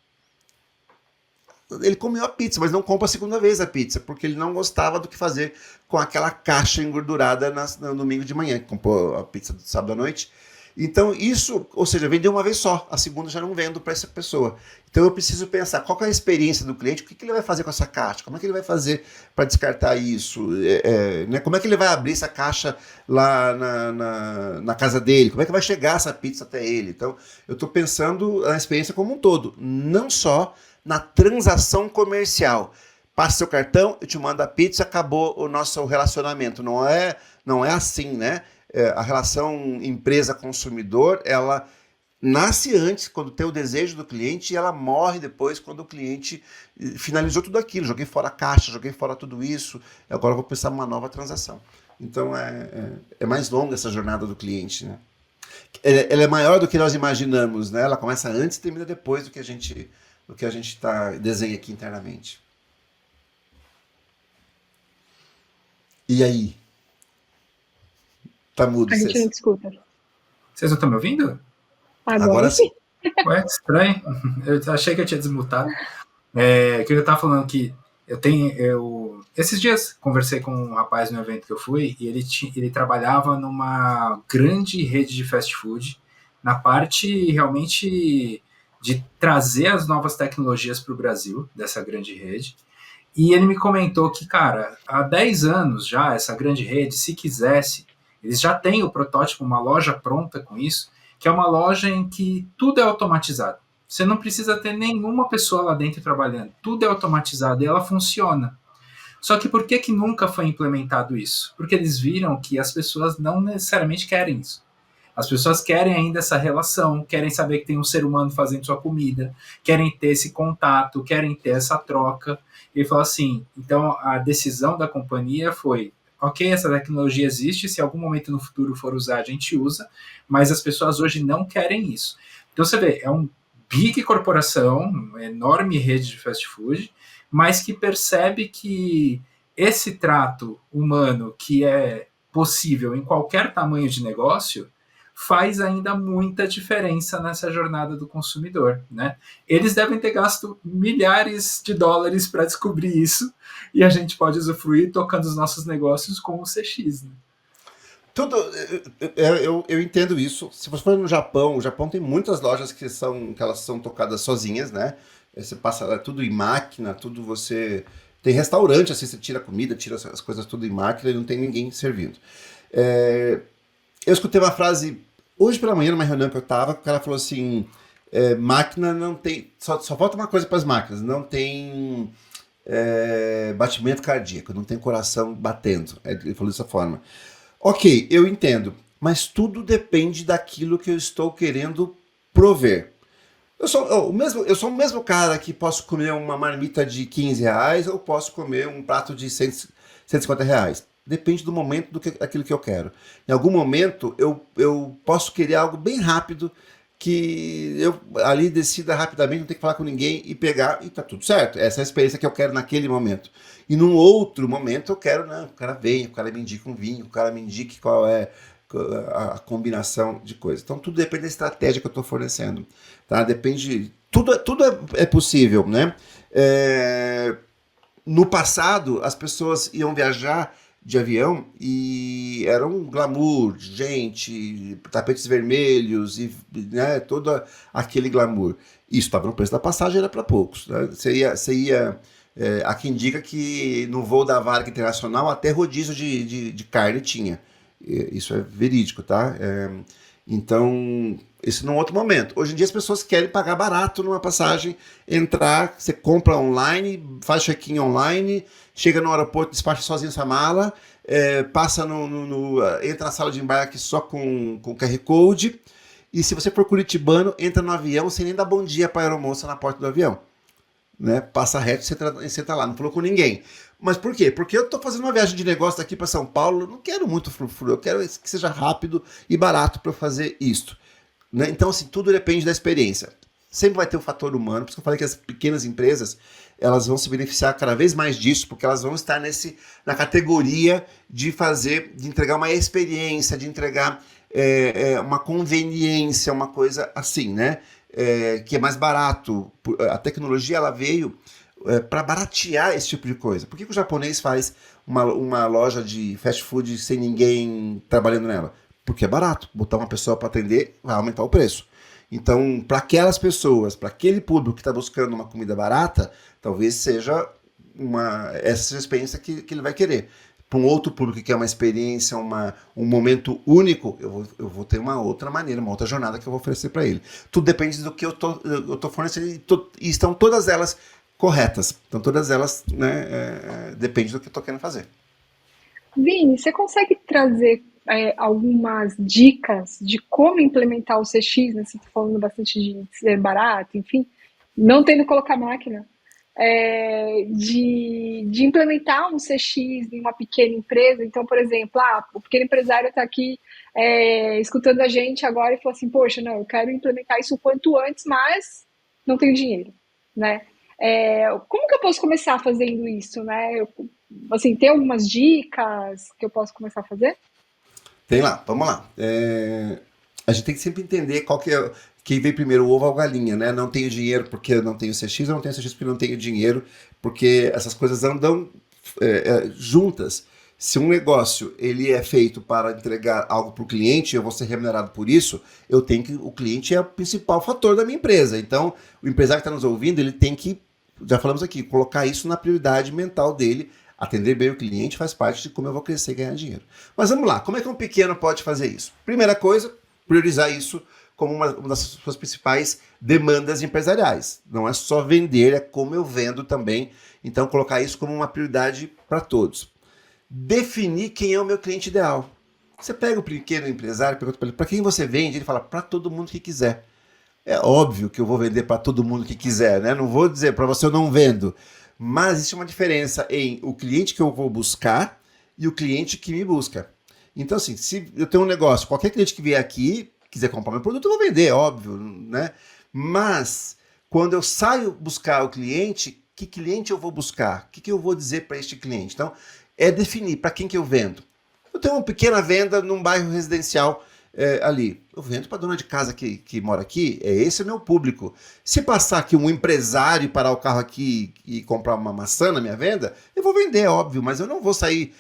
Ele comeu a pizza, mas não compra a segunda vez a pizza, porque ele não gostava do que fazer com aquela caixa engordurada no domingo de manhã, que comprou a pizza do sábado à noite. Então isso, ou seja, vendeu uma vez só, a segunda já não vendo para essa pessoa. Então eu preciso pensar qual é a experiência do cliente, o que ele vai fazer com essa caixa, como é que ele vai fazer para descartar isso, né? Como é que ele vai abrir essa caixa lá na casa dele, como é que vai chegar essa pizza até ele. Então eu estou pensando na experiência como um todo, não só na transação comercial. Passa seu cartão, eu te mando a pizza, acabou o nosso relacionamento. Não é assim, né? A relação empresa-consumidor, ela nasce antes, quando tem o desejo do cliente, e ela morre depois, quando o cliente finalizou tudo aquilo. Joguei fora a caixa, joguei fora tudo isso, agora eu vou pensar numa nova transação. Então é mais longa essa jornada do cliente, né? Ela é maior do que nós imaginamos, né? Ela começa antes e termina depois do que a gente desenha aqui internamente. E aí? Tá mudo,
A gente não te escuta.
Vocês não estão me ouvindo?
Agora sim.
Ué, que estranho. Eu achei que eu tinha desmutado. Que eu estava falando que esses dias conversei com um rapaz no evento que eu fui e ele trabalhava numa grande rede de fast food na parte realmente de trazer as novas tecnologias para o Brasil, dessa grande rede. E ele me comentou que, cara, há 10 anos já, essa grande rede, se quisesse, Eles já têm o protótipo, uma loja pronta com isso, que é uma loja em que tudo é automatizado. Você não precisa ter nenhuma pessoa lá dentro trabalhando. Tudo é automatizado e ela funciona. Só que por que nunca foi implementado isso? Porque eles viram que as pessoas não necessariamente querem isso. As pessoas querem ainda essa relação, querem saber que tem um ser humano fazendo sua comida, querem ter esse contato, querem ter essa troca. E ele falou assim, então a decisão da companhia foi, ok, essa tecnologia existe, se em algum momento no futuro for usar, a gente usa, mas as pessoas hoje não querem isso. Então você vê, é um big corporação, uma enorme rede de fast food, mas que percebe que esse trato humano que é possível em qualquer tamanho de negócio faz ainda muita diferença nessa jornada do consumidor, né? Eles devem ter gasto milhares de dólares para descobrir isso e a gente pode usufruir tocando os nossos negócios com o CX, né?
Tudo, eu entendo isso. Se você for no Japão, o Japão tem muitas lojas que elas são tocadas sozinhas, né? Você passa tudo em máquina, tudo você... Tem restaurante, assim, você tira a comida, tira as coisas tudo em máquina e não tem ninguém servindo. Eu escutei uma frase hoje pela manhã, numa reunião que eu estava, o cara falou assim, máquina não tem... Só falta uma coisa para as máquinas, não tem batimento cardíaco, não tem coração batendo. Ele falou dessa forma. Ok, eu entendo, mas tudo depende daquilo que eu estou querendo prover. Eu sou o mesmo cara que posso comer uma marmita de R$ 15 ou posso comer um prato de R$ 150. Depende do momento daquilo que eu quero. Em algum momento eu posso querer algo bem rápido que eu ali decida rapidamente, não ter que falar com ninguém e pegar e tá tudo certo. Essa é a experiência que eu quero naquele momento. E num outro momento eu quero, né, o cara vem, o cara me indica um vinho, o cara me indique qual é a combinação de coisas. Então tudo depende da estratégia que eu estou fornecendo. Tá? Depende. Tudo é possível, né? No passado, as pessoas iam viajar de avião e era um glamour, gente, tapetes vermelhos e, né, todo aquele glamour. Isso estava no preço da passagem, era para poucos. Né? Você ia há quem diga que no voo da Varig Internacional até rodízio de carne tinha. Isso é verídico, tá? Então, isso num outro momento. Hoje em dia as pessoas querem pagar barato numa passagem, entrar, você compra online, faz check-in online, chega no aeroporto, despacha sozinho essa mala, passa entra na sala de embarque só com QR Code, e se você for curitibano, entra no avião sem nem dar bom dia para a aeromoça na porta do avião. Né? Passa reto e você tá lá, não falou com ninguém. Mas por quê? Porque eu estou fazendo uma viagem de negócio daqui para São Paulo, eu não quero muito frufru, eu quero que seja rápido e barato para eu fazer isto. Né? Então, assim, tudo depende da experiência. Sempre vai ter o fator humano, por isso que eu falei que as pequenas empresas elas vão se beneficiar cada vez mais disso, porque elas vão estar na categoria de entregar uma experiência, de entregar uma conveniência, uma coisa assim, né? Que é mais barato. A tecnologia ela veio para baratear esse tipo de coisa. Por que o japonês faz uma loja de fast food sem ninguém trabalhando nela? Porque é barato. Botar uma pessoa para atender vai aumentar o preço. Então, para aquelas pessoas, para aquele público que está buscando uma comida barata, talvez seja essa experiência que ele vai querer. Para um outro público que quer uma experiência, um momento único, eu vou ter uma outra maneira, uma outra jornada que eu vou oferecer para ele. Tudo depende do que eu tô fornecendo e estão todas elas corretas. Então todas elas, né, depende do que eu estou querendo fazer.
Vini, você consegue trazer algumas dicas de como implementar o CX, né? Você está falando bastante de ser barato, enfim, não tendo que colocar máquina. De implementar um CX em uma pequena empresa. Então, por exemplo, o pequeno empresário está aqui escutando a gente agora e falou assim, poxa, não, eu quero implementar isso o quanto antes, mas não tenho dinheiro, né? Como que eu posso começar fazendo isso, né? Assim, tem algumas dicas que eu posso começar a fazer?
Tem lá, vamos lá. A gente tem que sempre entender quem veio primeiro, o ovo ou a galinha, né? Não tenho dinheiro porque eu não tenho CX, eu não tenho CX porque eu não tenho dinheiro, porque essas coisas andam juntas. Se um negócio ele é feito para entregar algo para o cliente, eu vou ser remunerado por isso, o cliente é o principal fator da minha empresa. Então, o empresário que está nos ouvindo, ele tem que, já falamos aqui, colocar isso na prioridade mental dele Atender bem o cliente faz parte de como eu vou crescer e ganhar dinheiro. Mas vamos lá, como é que um pequeno pode fazer isso? Primeira coisa, priorizar isso como uma das suas principais demandas empresariais. Não é só vender, é como eu vendo também. Então, colocar isso como uma prioridade para todos. Definir quem é o meu cliente ideal. Você pega o pequeno empresário, pergunta para ele, para quem você vende? Ele fala, para todo mundo que quiser. É óbvio que eu vou vender para todo mundo que quiser, né? Não vou dizer para você eu não vendo. Mas existe uma diferença em o cliente que eu vou buscar e o cliente que me busca. Então, assim, se eu tenho um negócio, qualquer cliente que vier aqui, quiser comprar meu produto, eu vou vender, é óbvio, né? Mas, quando eu saio buscar o cliente, que cliente eu vou buscar? O que eu vou dizer para este cliente? Então, é definir para quem que eu vendo. Eu tenho uma pequena venda num bairro residencial ali. Eu vendo para dona de casa que mora aqui, esse é o meu público. Se passar aqui um empresário parar o carro aqui e comprar uma maçã na minha venda, eu vou vender, é óbvio, mas eu não vou sair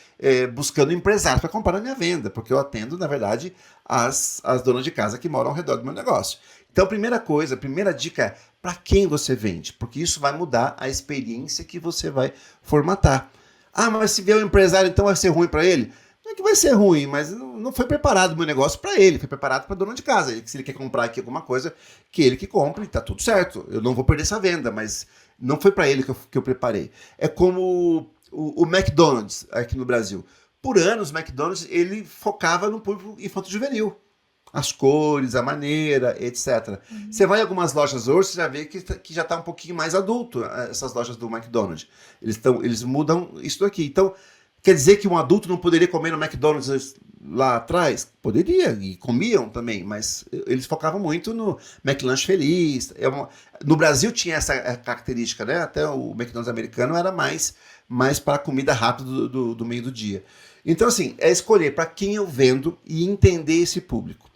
buscando empresários para comprar na minha venda, porque eu atendo, na verdade, as donas de casa que moram ao redor do meu negócio. Então, primeira coisa, primeira dica é para quem você vende, porque isso vai mudar a experiência que você vai formatar. Ah, mas se vier um empresário, então vai ser ruim para ele? Não é que vai ser ruim, mas não foi preparado o meu negócio para ele, foi preparado para dona de casa. Se ele quer comprar aqui alguma coisa, que ele que compre, tá tudo certo. Eu não vou perder essa venda, mas não foi para ele que eu preparei. É como o McDonald's aqui no Brasil. Por anos, o McDonald's ele focava no público infanto-juvenil. As cores, a maneira, etc. Você vai em algumas lojas hoje, você já vê que já está um pouquinho mais adulto, essas lojas do McDonald's. Eles mudam isso daqui. Então, quer dizer que um adulto não poderia comer no McDonald's lá atrás? Poderia, e comiam também, mas eles focavam muito no McLanche Feliz. No Brasil tinha essa característica, né? Até o McDonald's americano era mais para comida rápida do meio do dia. Então, assim, é escolher para quem eu vendo e entender esse público.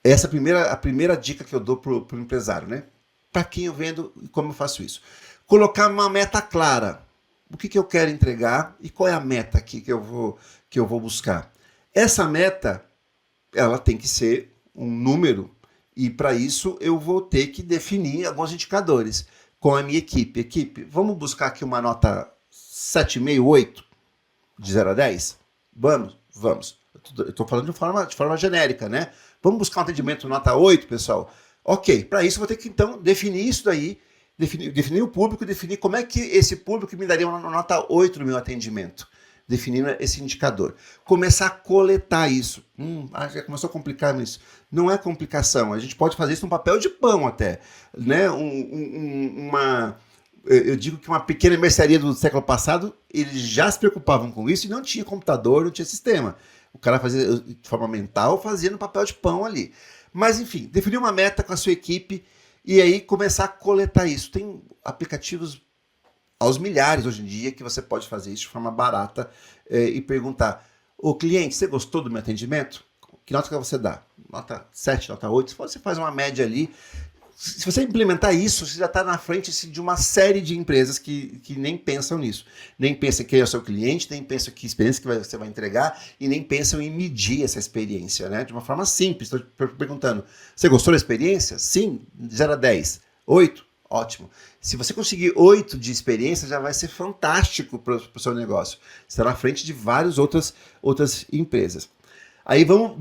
Essa é a primeira dica que eu dou para o empresário, né? Para quem eu vendo e como eu faço isso. Colocar uma meta clara. O que eu quero entregar e qual é a meta aqui que eu vou buscar. Essa meta, ela tem que ser um número e para isso eu vou ter que definir alguns indicadores com a minha equipe. Equipe, vamos buscar aqui uma nota 7,5, 8 de 0 a 10? Vamos. Eu estou falando de forma genérica, né? Vamos buscar um atendimento nota 8, pessoal? Ok, para isso eu vou ter que então definir isso daí, definir o público, definir como é que esse público me daria uma nota 8 no meu atendimento, definindo esse indicador. Começar a coletar isso. Já começou a complicar isso. Não é complicação, a gente pode fazer isso num papel de pão até. Né? Eu digo que uma pequena mercearia do século passado, eles já se preocupavam com isso e não tinha computador, não tinha sistema. O cara fazia de forma mental, fazia no papel de pão ali. Mas enfim, definir uma meta com a sua equipe e aí começar a coletar isso. Tem aplicativos aos milhares hoje em dia que você pode fazer isso de forma barata e perguntar: ô cliente, você gostou do meu atendimento? Que nota que você dá? Nota 7, nota 8? Você faz uma média ali. Se você implementar isso, você já está na frente de uma série de empresas que nem pensam nisso. Nem pensam quem é o seu cliente, nem pensam que experiência que você vai entregar e nem pensam em medir essa experiência, né? De uma forma simples. Estou perguntando, você gostou da experiência? Sim, de 0 a 10. 8? Ótimo. Se você conseguir 8 de experiência, já vai ser fantástico para o seu negócio. Você está na frente de várias outras empresas. Aí vamos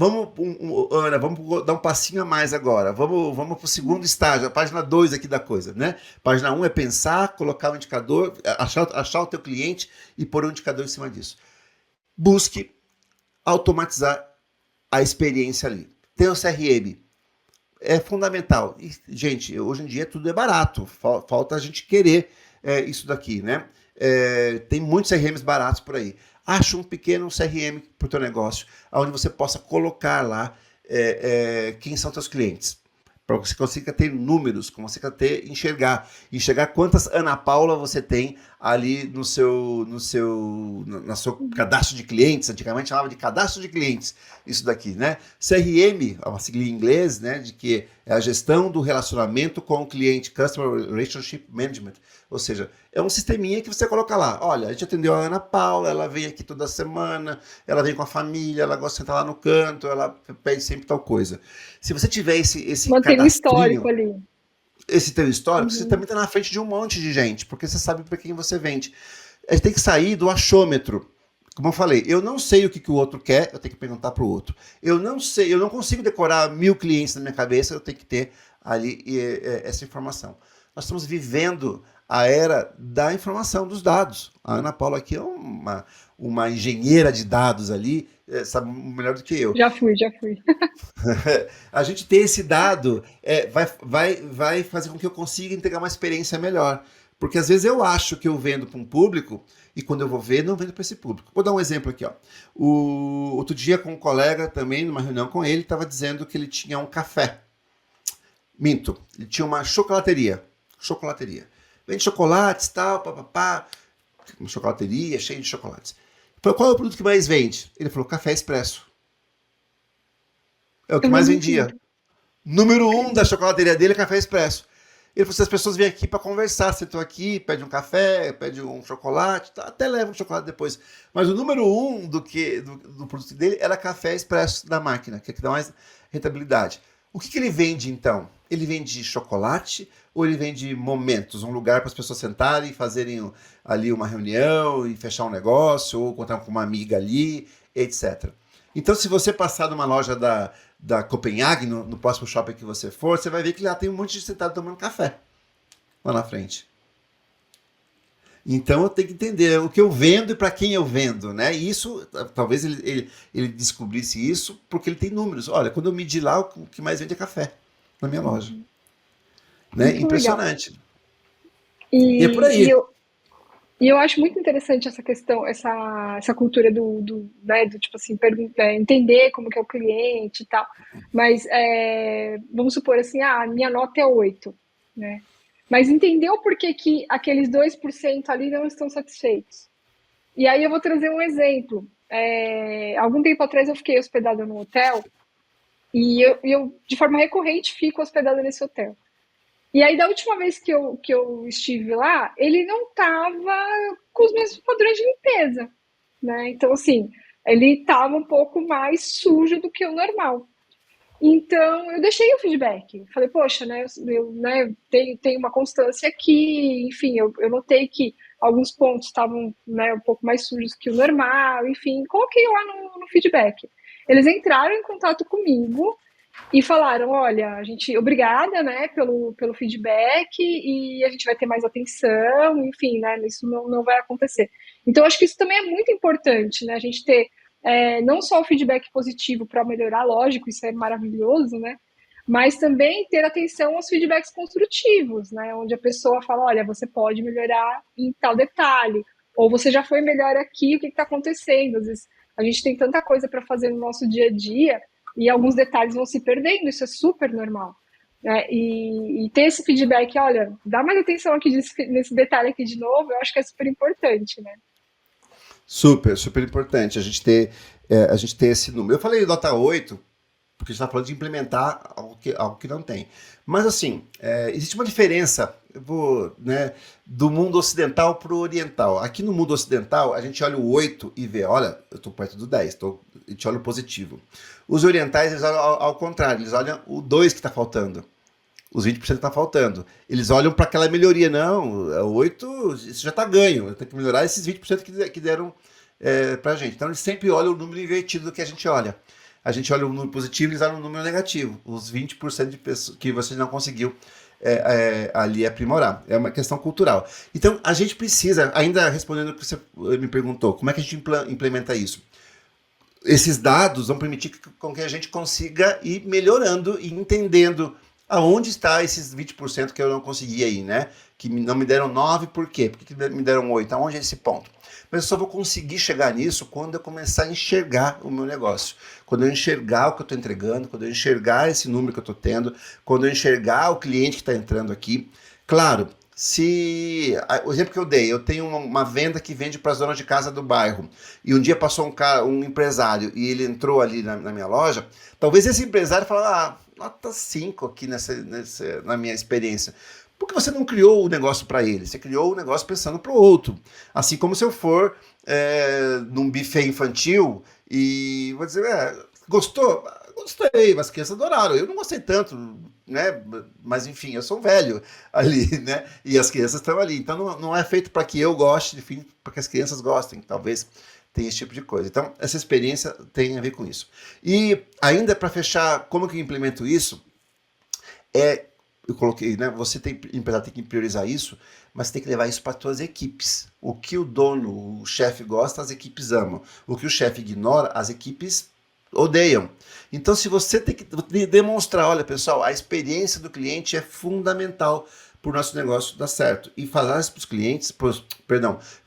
Ana, vamos dar um passinho a mais agora. Vamos para o segundo estágio, a página 2 aqui da coisa, né? Página 1 é pensar, colocar um indicador, achar o teu cliente e pôr um indicador em cima disso. Busque automatizar a experiência ali. Tem o CRM. É fundamental. E, gente, hoje em dia tudo é barato. Falta a gente querer isso daqui, né? Tem muitos CRMs baratos por aí. Acha um pequeno CRM para o teu negócio, onde você possa colocar lá quem são teus clientes. Para que você consiga ter números, que você consiga enxergar quantas Ana Paula você tem ali no seu cadastro de clientes. Antigamente chamava de cadastro de clientes, isso daqui, né? CRM, uma sigla em inglês, né, de que é a gestão do relacionamento com o cliente, Customer Relationship Management. Ou seja, é um sisteminha que você coloca lá. Olha, a gente atendeu a Ana Paula, ela vem aqui toda semana, ela vem com a família, ela gosta de sentar lá no canto, ela pede sempre tal coisa. Se você tiver esse
mantém um histórico ali.
Esse teu histórico, você também está na frente de um monte de gente, porque você sabe para quem você vende. A gente tem que sair do achômetro. Como eu falei, eu não sei o que o outro quer, eu tenho que perguntar para o outro. Eu não sei, eu não consigo decorar 1000 clientes na minha cabeça, eu tenho que ter ali essa informação. Nós estamos vivendo a era da informação, dos dados. A Ana Paula aqui é uma engenheira de dados ali, sabe melhor do que eu.
Já fui.
A gente ter esse dado vai fazer com que eu consiga entregar uma experiência melhor. Porque às vezes eu acho que eu vendo para um público e quando eu vou ver, não vendo para esse público. Vou dar um exemplo aqui. Ó. Outro dia, com um colega também, numa reunião com ele, estava dizendo que ele tinha um café. Minto, ele tinha uma chocolateria. Vende chocolates, tal, papapá. Uma chocolateria cheia de chocolates. Falei, qual é o produto que mais vende? Ele falou, café expresso. É o que mais vendia. Número 1 da chocolateria dele é café expresso. Ele falou, se as pessoas vêm aqui para conversar, sentam aqui, pede um café, pede um chocolate, tá, até leva um chocolate depois. Mas o número 1 do produto dele era café expresso da máquina, que é que dá mais rentabilidade. O que ele vende, então? Ele vende chocolate ou ele vende momentos, um lugar para as pessoas sentarem, fazerem ali uma reunião e fechar um negócio, ou contar com uma amiga ali, etc. Então, se você passar numa loja da Copenhague, no próximo shopping que você for, você vai ver que lá tem um monte de gente sentado tomando café, lá na frente. Então, eu tenho que entender o que eu vendo e para quem eu vendo, né? E isso, talvez ele descobrisse isso porque ele tem números. Olha, quando eu medir lá, o que mais vende é café na minha loja. Né? Impressionante. E é por aí.
E eu acho muito interessante essa questão, essa cultura né, do tipo assim, entender como que é o cliente e tal. Mas vamos supor assim, a minha nota é 8, né? Mas entender o porquê que aqueles 2% ali não estão satisfeitos. E aí eu vou trazer um exemplo. Algum tempo atrás eu fiquei hospedada num hotel e eu de forma recorrente, fico hospedada nesse hotel. E aí, da última vez que eu estive lá, ele não estava com os mesmos padrões de limpeza, né? Então, assim, ele estava um pouco mais sujo do que o normal. Então, eu deixei o feedback. Falei, poxa, né, eu né, tenho uma constância aqui, enfim, eu notei que alguns pontos estavam, né, um pouco mais sujos que o normal, enfim, coloquei lá no feedback. Eles entraram em contato comigo e falaram, olha, obrigada, né, pelo feedback e a gente vai ter mais atenção, enfim, né, isso não vai acontecer. Então, acho que isso também é muito importante, né, a gente ter não só o feedback positivo para melhorar, lógico, isso é maravilhoso, né, mas também ter atenção aos feedbacks construtivos, né, onde a pessoa fala, olha, você pode melhorar em tal detalhe, ou você já foi melhor aqui, o que está acontecendo? Às vezes a gente tem tanta coisa para fazer no nosso dia a dia, e alguns detalhes vão se perdendo, isso é super normal. Né? E ter esse feedback, olha, dá mais atenção aqui nesse detalhe aqui de novo, eu acho que é super importante, né?
Super, super importante a gente ter esse número. Eu falei nota 8, porque a gente está falando de implementar algo que não tem. Mas assim, existe uma diferença, do mundo ocidental para o oriental. Aqui no mundo ocidental, a gente olha o 8 e vê, olha, eu estou perto do 10, a gente olha o positivo. Os orientais, eles olham ao contrário, eles olham o 2 que está faltando. Os 20% que está faltando. Eles olham para aquela melhoria. Não, 8, isso já está ganho. Tem que melhorar esses 20% que deram para a gente. Então, eles sempre olham o número invertido do que a gente olha. A gente olha o número positivo, eles olham o número negativo. Os 20% de pessoas que você não conseguiu ali aprimorar. É uma questão cultural. Então, a gente precisa, ainda respondendo o que você me perguntou, como é que a gente implementa isso? Esses dados vão permitir com que a gente consiga ir melhorando e entendendo aonde está esses 20% que eu não consegui aí, né? Que não me deram 9, por quê? Por que me deram 8? Aonde é esse ponto? Mas eu só vou conseguir chegar nisso quando eu começar a enxergar o meu negócio. Quando eu enxergar o que eu estou entregando, quando eu enxergar esse número que eu estou tendo, quando eu enxergar o cliente que está entrando aqui. Claro, o exemplo que eu dei, eu tenho uma venda que vende para as donas de casa do bairro, e um dia passou um empresário e ele entrou ali na minha loja, talvez esse empresário fale, nota 5 aqui na minha experiência. Por que você não criou o negócio para ele? Você criou o negócio pensando para o outro. Assim como se eu for num buffet infantil e vou dizer, gostou? gostei, mas as crianças adoraram. Eu não gostei tanto, né? Mas enfim, eu sou um velho ali, né? E as crianças estão ali. Então não é feito para que eu goste, enfim, para que as crianças gostem. Talvez tenha esse tipo de coisa. Então, essa experiência tem a ver com isso. E ainda para fechar, como que eu implemento isso? Eu coloquei, né? Você empresário tem que priorizar isso, mas tem que levar isso para as suas equipes. O que o dono, o chefe gosta, as equipes amam. O que o chefe ignora, as equipes odeiam. Então, se você tem que demonstrar, olha, pessoal, a experiência do cliente é fundamental para o nosso negócio dar certo. E falar isso para os clientes,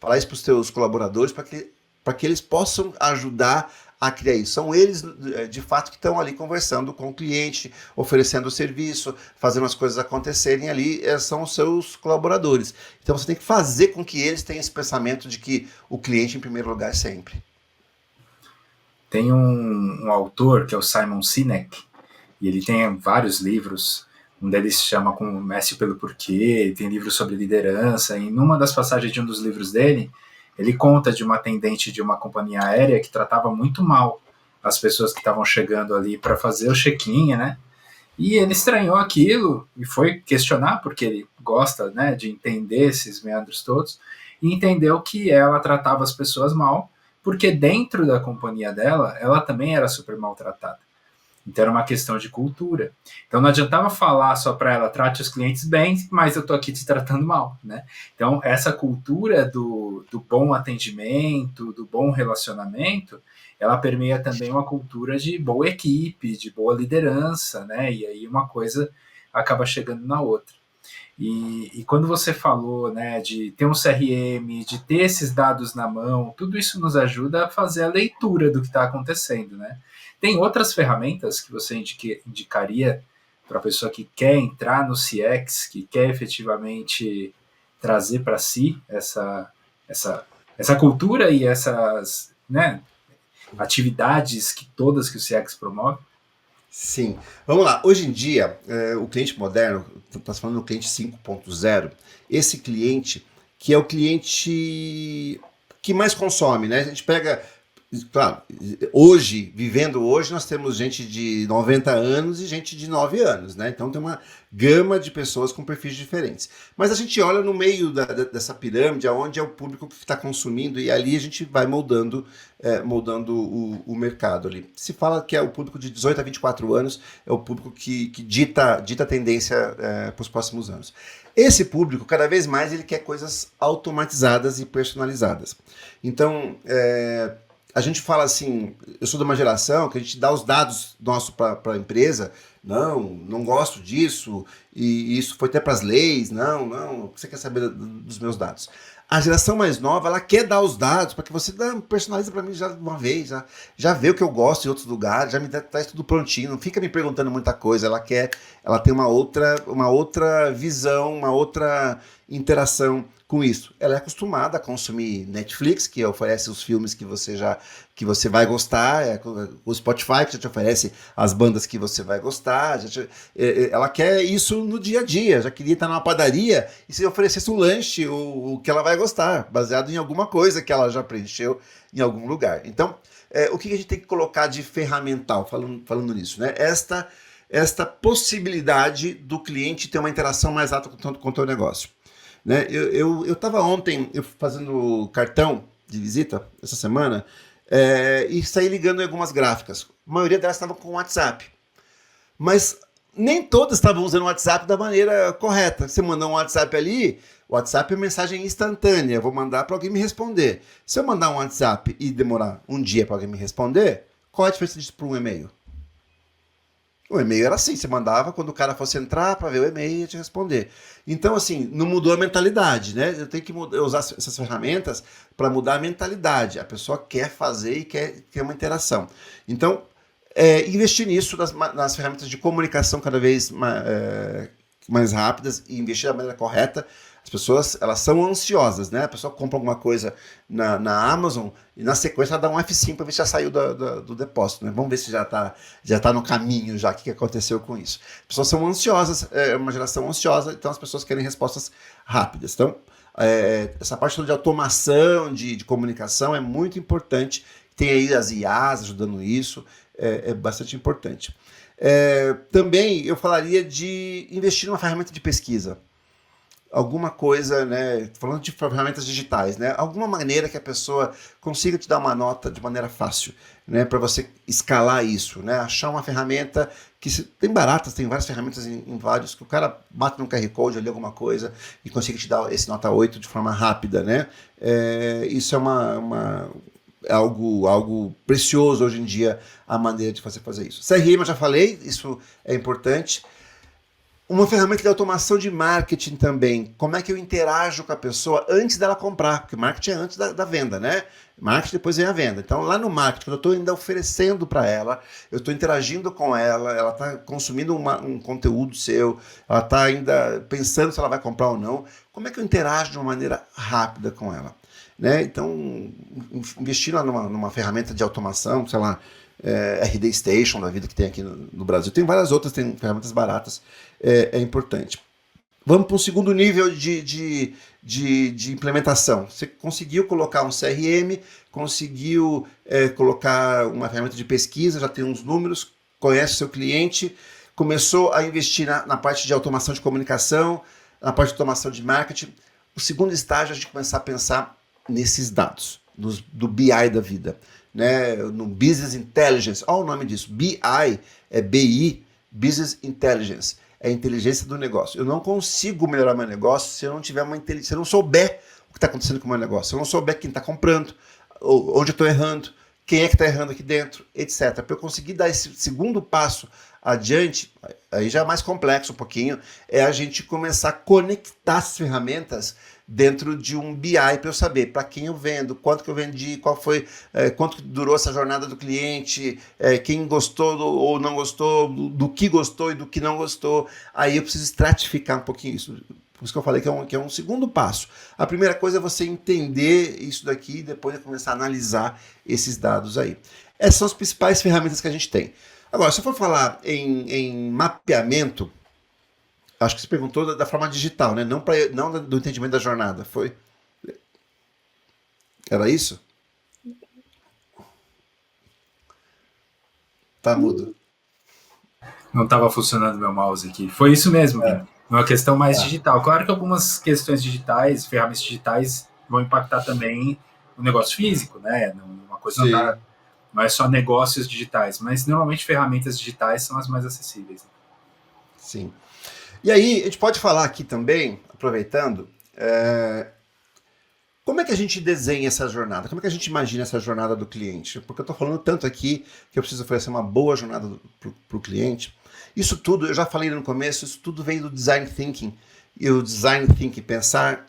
falar isso para os seus colaboradores, para que eles possam ajudar a criar isso. São eles, de fato, que estão ali conversando com o cliente, oferecendo o serviço, fazendo as coisas acontecerem ali, são os seus colaboradores. Então você tem que fazer com que eles tenham esse pensamento de que o cliente em primeiro lugar sempre.
Tem um autor que é o Simon Sinek, e ele tem vários livros. Um deles se chama Como Mestre pelo Porquê, tem livros sobre liderança, e numa das passagens de um dos livros dele, ele conta de uma atendente de uma companhia aérea que tratava muito mal as pessoas que estavam chegando ali para fazer o check-in, né? E ele estranhou aquilo e foi questionar, porque ele gosta, né, de entender esses meandros todos, e entendeu que ela tratava as pessoas mal, porque dentro da companhia dela, ela também era super maltratada. Então era uma questão de cultura. Então não adiantava falar só para ela, trate os clientes bem, mas eu estou aqui te tratando mal, né? Então essa cultura do bom atendimento, do bom relacionamento, ela permeia também uma cultura de boa equipe, de boa liderança, né? E aí uma coisa acaba chegando na outra. E quando você falou, né, de ter um CRM, de ter esses dados na mão, tudo isso nos ajuda a fazer a leitura do que está acontecendo, né? Tem outras ferramentas que você indicaria para a pessoa que quer entrar no CX, que quer efetivamente trazer para si essa cultura e essas, né, atividades que todas que o CX promove?
Sim. Vamos lá. Hoje em dia, o cliente moderno, está falando do cliente 5.0, esse cliente que é o cliente que mais consome, né? A gente pega, claro, vivendo hoje, nós temos gente de 90 anos e gente de 9 anos, né? Então tem uma gama de pessoas com perfis diferentes. Mas a gente olha no meio dessa pirâmide, onde é o público que está consumindo, e ali a gente vai moldando o mercado ali. Se fala que é o público de 18 a 24 anos, é o público que dita a tendência para os próximos anos. Esse público, cada vez mais, ele quer coisas automatizadas e personalizadas. Então, a gente fala assim, eu sou de uma geração que a gente dá os dados nossos para a empresa, não gosto disso, e isso foi até para as leis, o que você quer saber dos meus dados? A geração mais nova, ela quer dar os dados para que você personalize para mim já de uma vez, já vê o que eu gosto em outros lugares, já me traz tudo prontinho, não fica me perguntando muita coisa, ela tem uma outra visão, uma outra interação com isso. Ela é acostumada a consumir Netflix, que oferece os filmes que você vai gostar, o Spotify, que já te oferece as bandas que você vai gostar, ela quer isso no dia a dia, já queria estar numa padaria e se oferecesse um lanche, o que ela vai gostar, baseado em alguma coisa que ela já preencheu em algum lugar. Então, o que a gente tem que colocar de ferramental, falando nisso, né? Esta possibilidade do cliente ter uma interação mais alta com o teu negócio. Né? Eu estava ontem fazendo cartão de visita, essa semana, e saí ligando em algumas gráficas. A maioria delas estavam com WhatsApp. Mas nem todas estavam usando o WhatsApp da maneira correta. Você mandar um WhatsApp ali, o WhatsApp é mensagem instantânea, eu vou mandar para alguém me responder. Se eu mandar um WhatsApp e demorar um dia para alguém me responder, qual é a diferença disso para um e-mail? O e-mail era assim, você mandava quando o cara fosse entrar para ver o e-mail e te responder. Então, assim, não mudou a mentalidade, né? Eu tenho que usar essas ferramentas para mudar a mentalidade. A pessoa quer fazer e quer uma interação. Então, investir nisso, nas ferramentas de comunicação cada vez mais rápidas e investir da maneira correta. As pessoas, elas são ansiosas, né? A pessoa compra alguma coisa na Amazon e na sequência ela dá um F5 para ver se já saiu do depósito, né? Vamos ver se já tá no caminho, já o que aconteceu com isso. As pessoas são ansiosas, é uma geração ansiosa, então as pessoas querem respostas rápidas. Então, essa parte de automação, de comunicação é muito importante. Tem aí as IAs ajudando isso. é bastante importante. Também eu falaria de investir numa ferramenta de pesquisa. Alguma coisa, né, falando de ferramentas digitais, né, alguma maneira que a pessoa consiga te dar uma nota de maneira fácil, né, para você escalar isso, né, achar uma ferramenta que tem baratas, tem várias ferramentas em vários, que o cara bate no QR Code ali alguma coisa e consiga te dar esse nota 8 de forma rápida, né, isso é algo precioso hoje em dia, a maneira de você fazer isso. CRM eu já falei, isso é importante. Uma ferramenta de automação de marketing também. Como é que eu interajo com a pessoa antes dela comprar? Porque marketing é antes da venda, né? Marketing depois vem a venda. Então, lá no marketing, quando eu estou ainda oferecendo para ela, eu estou interagindo com ela está consumindo um conteúdo seu, ela está ainda pensando se ela vai comprar ou não. Como é que eu interajo de uma maneira rápida com ela? Né? Então, investir lá numa ferramenta de automação, sei lá, RD Station da vida que tem aqui no Brasil. Tem várias outras, tem ferramentas baratas, é importante. Vamos para um segundo nível de implementação. Você conseguiu colocar um CRM, conseguiu colocar uma ferramenta de pesquisa, já tem uns números, conhece o seu cliente, começou a investir na parte de automação de comunicação, na parte de automação de marketing. O segundo estágio é a gente começar a pensar nesses dados, do BI da vida. Né, no Business Intelligence, olha o nome disso, BI, é BI, Business Intelligence, é a inteligência do negócio. Eu não consigo melhorar meu negócio se eu não tiver uma inteligência, se eu não souber o que está acontecendo com o meu negócio, se eu não souber quem está comprando, onde eu estou errando, quem é que está errando aqui dentro, etc. Para eu conseguir dar esse segundo passo adiante, aí já é mais complexo um pouquinho, é a gente começar a conectar as ferramentas dentro de um BI para eu saber para quem eu vendo, quanto que eu vendi, qual foi, quanto durou essa jornada do cliente, quem gostou ou não gostou, do que gostou e do que não gostou. Aí eu preciso estratificar um pouquinho isso. Por isso que eu falei que é um segundo passo. A primeira coisa é você entender isso daqui e depois começar a analisar esses dados aí. Essas são as principais ferramentas que a gente tem. Agora, se eu for falar em mapeamento, acho que você perguntou da forma digital, né? Não do entendimento da jornada. Foi? Era isso? Tá mudo.
Não estava funcionando meu mouse aqui. Foi isso mesmo, Vini. Uma questão mais digital. Claro que algumas questões digitais, ferramentas digitais, vão impactar também o negócio físico, né? Uma coisa não é só negócios digitais, mas normalmente ferramentas digitais são as mais acessíveis.
Sim. E aí, a gente pode falar aqui também, aproveitando, como é que a gente desenha essa jornada? Como é que a gente imagina essa jornada do cliente? Porque eu estou falando tanto aqui que eu preciso oferecer uma boa jornada para o cliente. Isso tudo, eu já falei no começo, isso tudo vem do Design Thinking. E o Design Thinking, pensar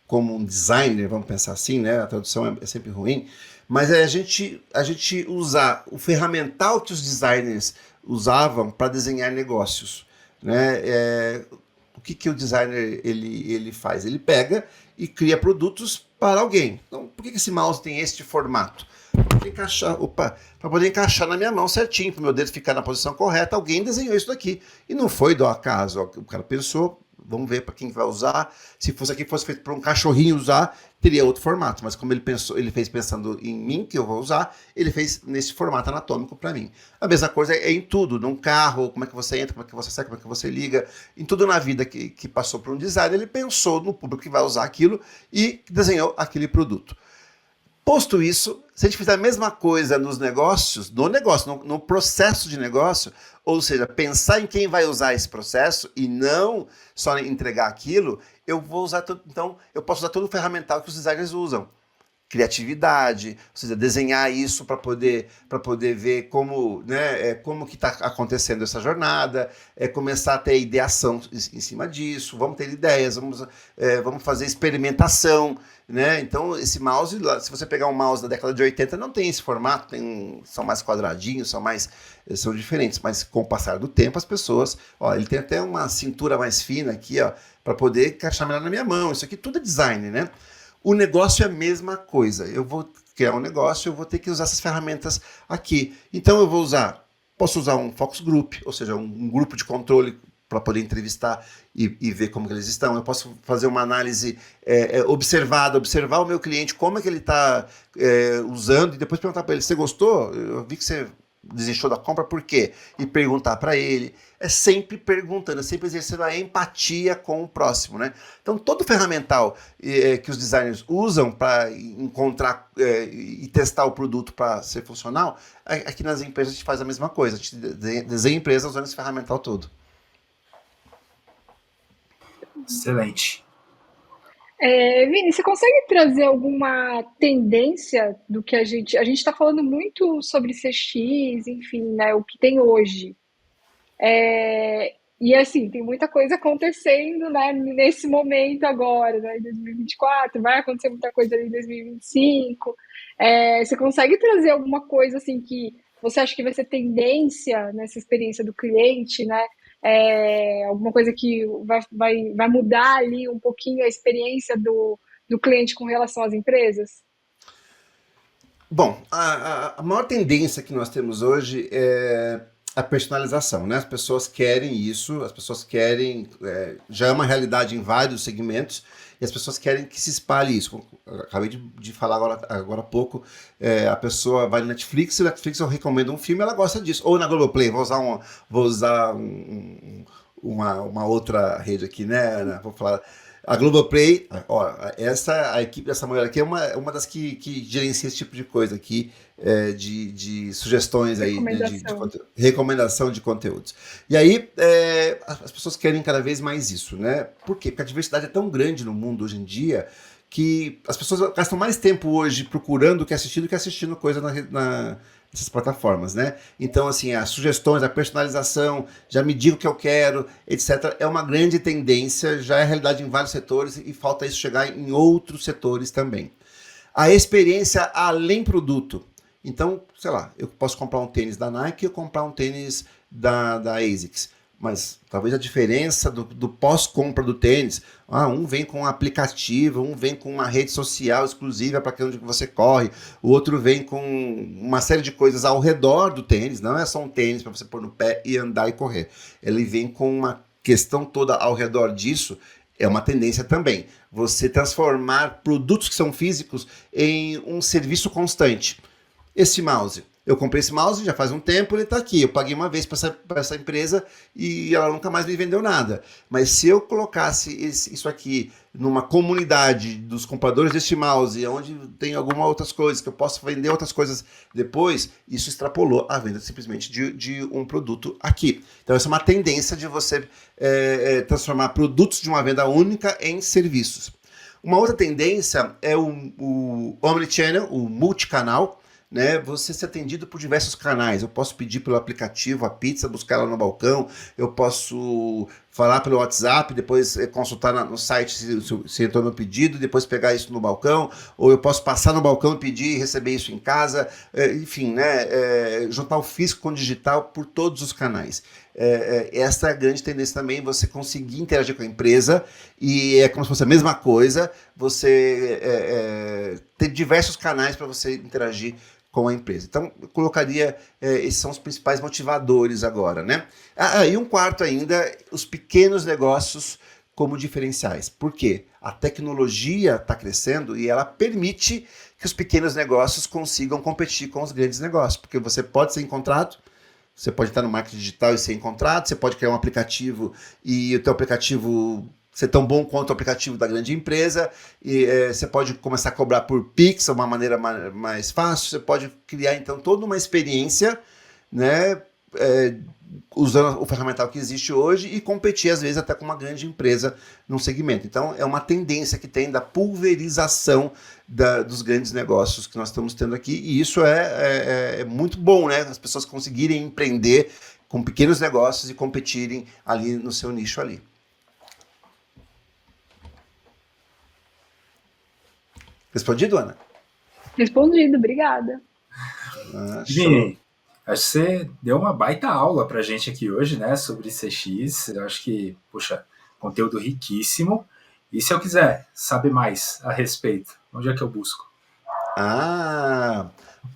como um designer, vamos pensar assim, né? A tradução é sempre ruim, mas é a gente usar o ferramental que os designers usavam para desenhar negócios. Né? O que o designer ele faz? Ele pega e cria produtos para alguém. Então, por que esse mouse tem este formato? Para poder encaixar na minha mão certinho, para o meu dedo ficar na posição correta. Alguém desenhou isso daqui. E não foi do acaso. O cara pensou, vamos ver para quem vai usar. Se fosse feito para um cachorrinho usar, teria outro formato. Mas como ele fez pensando em mim, que eu vou usar, ele fez nesse formato anatômico para mim. A mesma coisa é em tudo, num carro, como é que você entra, como é que você sai, como é que você liga. Em tudo na vida que passou por um design, ele pensou no público que vai usar aquilo e desenhou aquele produto. Posto isso, se a gente fizer a mesma coisa nos negócios, no processo de negócio, ou seja, pensar em quem vai usar esse processo e não só entregar aquilo, eu posso usar todo o ferramental que os designers usam. Criatividade, ou seja, desenhar isso para poder ver como, né, como que está acontecendo essa jornada, começar a ter ideação em cima disso, vamos ter ideias, vamos fazer experimentação, né? Então esse mouse, se você pegar um mouse da década de 80, não tem esse formato, são mais quadradinhos, são diferentes, mas com o passar do tempo as pessoas, ele tem até uma cintura mais fina aqui, para poder encaixar melhor na minha mão, isso aqui tudo é design, né? O negócio é a mesma coisa. Eu vou criar um negócio, eu vou ter que usar essas ferramentas aqui. Então eu posso usar um focus group, ou seja, um grupo de controle para poder entrevistar e ver como que eles estão. Eu posso fazer uma análise observar o meu cliente, como é que ele está usando, e depois perguntar para ele, você gostou? Eu vi que você desistiu da compra, por quê? E perguntar para ele. É sempre perguntando, é sempre exercendo a empatia com o próximo, né? Então, todo ferramental que os designers usam para encontrar e testar o produto para ser funcional, aqui nas empresas a gente faz a mesma coisa. A gente desenha empresas usando esse ferramental todo.
Excelente.
Vini, você consegue trazer alguma tendência do que a gente está falando muito sobre CX, enfim, né, o que tem hoje. E assim, tem muita coisa acontecendo, né, nesse momento agora, né, em 2024, vai acontecer muita coisa ali em 2025. Você consegue trazer alguma coisa assim que você acha que vai ser tendência nessa experiência do cliente, né? Alguma coisa que vai mudar ali um pouquinho a experiência do cliente com relação às empresas?
Bom, a maior tendência que nós temos hoje é a personalização, né? As pessoas querem isso, as pessoas querem, já é uma realidade em vários segmentos, e as pessoas querem que se espalhe isso. Eu acabei de falar agora há pouco, a pessoa vai no Netflix, e o Netflix eu recomendo um filme, ela gosta disso. Ou na Globoplay, vou usar uma outra rede aqui, né, Ana? Vou falar. A Globoplay, ó, a equipe dessa mulher aqui é uma das que gerencia esse tipo de coisa aqui, de sugestões aí, né, de
Recomendação.
recomendação de conteúdos. E aí, as pessoas querem cada vez mais isso, né? Por quê? Porque a diversidade é tão grande no mundo hoje em dia que as pessoas gastam mais tempo hoje procurando o que assistir do que assistindo coisa nessas plataformas, né? Então, assim, as sugestões, a personalização, já me diga o que eu quero, etc., é uma grande tendência, já é realidade em vários setores e falta isso chegar em outros setores também. A experiência além produto. Então, sei lá, eu posso comprar um tênis da Nike ou comprar um tênis da ASICS. Mas talvez a diferença do pós-compra do tênis, um vem com um aplicativo, um vem com uma rede social exclusiva para onde você corre, o outro vem com uma série de coisas ao redor do tênis, não é só um tênis para você pôr no pé e andar e correr. Ele vem com uma questão toda ao redor disso, é uma tendência também. Você transformar produtos que são físicos em um serviço constante. Esse mouse. Eu comprei esse mouse já faz um tempo, ele está aqui. Eu paguei uma vez para essa empresa e ela nunca mais me vendeu nada. Mas se eu colocasse isso aqui numa comunidade dos compradores deste mouse, onde tem algumas outras coisas, que eu posso vender outras coisas depois, isso extrapolou a venda simplesmente de um produto aqui. Então essa é uma tendência de você transformar produtos de uma venda única em serviços. Uma outra tendência é o omnichannel, o multicanal, né, você ser atendido por diversos canais. Eu posso pedir pelo aplicativo a pizza, buscar ela no balcão, eu posso falar pelo WhatsApp, depois consultar no site se entrou no pedido, depois pegar isso no balcão, ou eu posso passar no balcão e pedir e receber isso em casa, enfim, né, juntar o físico com o digital por todos os canais. Essa é a grande tendência também, você conseguir interagir com a empresa, e é como se fosse a mesma coisa, você ter diversos canais para você interagir com a empresa. Então, eu colocaria, esses são os principais motivadores agora, né? E um quarto ainda, os pequenos negócios como diferenciais. Por quê? A tecnologia está crescendo e ela permite que os pequenos negócios consigam competir com os grandes negócios, porque você pode ser encontrado, você pode estar no marketing digital e ser encontrado, você pode criar um aplicativo e o teu aplicativo ser tão bom quanto o aplicativo da grande empresa, e você pode começar a cobrar por Pix, uma maneira mais fácil, você pode criar então toda uma experiência, né, usando o ferramental que existe hoje e competir às vezes até com uma grande empresa num segmento. Então é uma tendência que tem da pulverização dos grandes negócios que nós estamos tendo aqui, e isso é muito bom, né, as pessoas conseguirem empreender com pequenos negócios e competirem ali no seu nicho ali. Respondido, Ana?
Respondido, obrigada.
Vini, acho que você deu uma baita aula pra gente aqui hoje, né, sobre CX. Eu acho que, poxa, conteúdo riquíssimo. E se eu quiser saber mais a respeito, onde é que eu busco?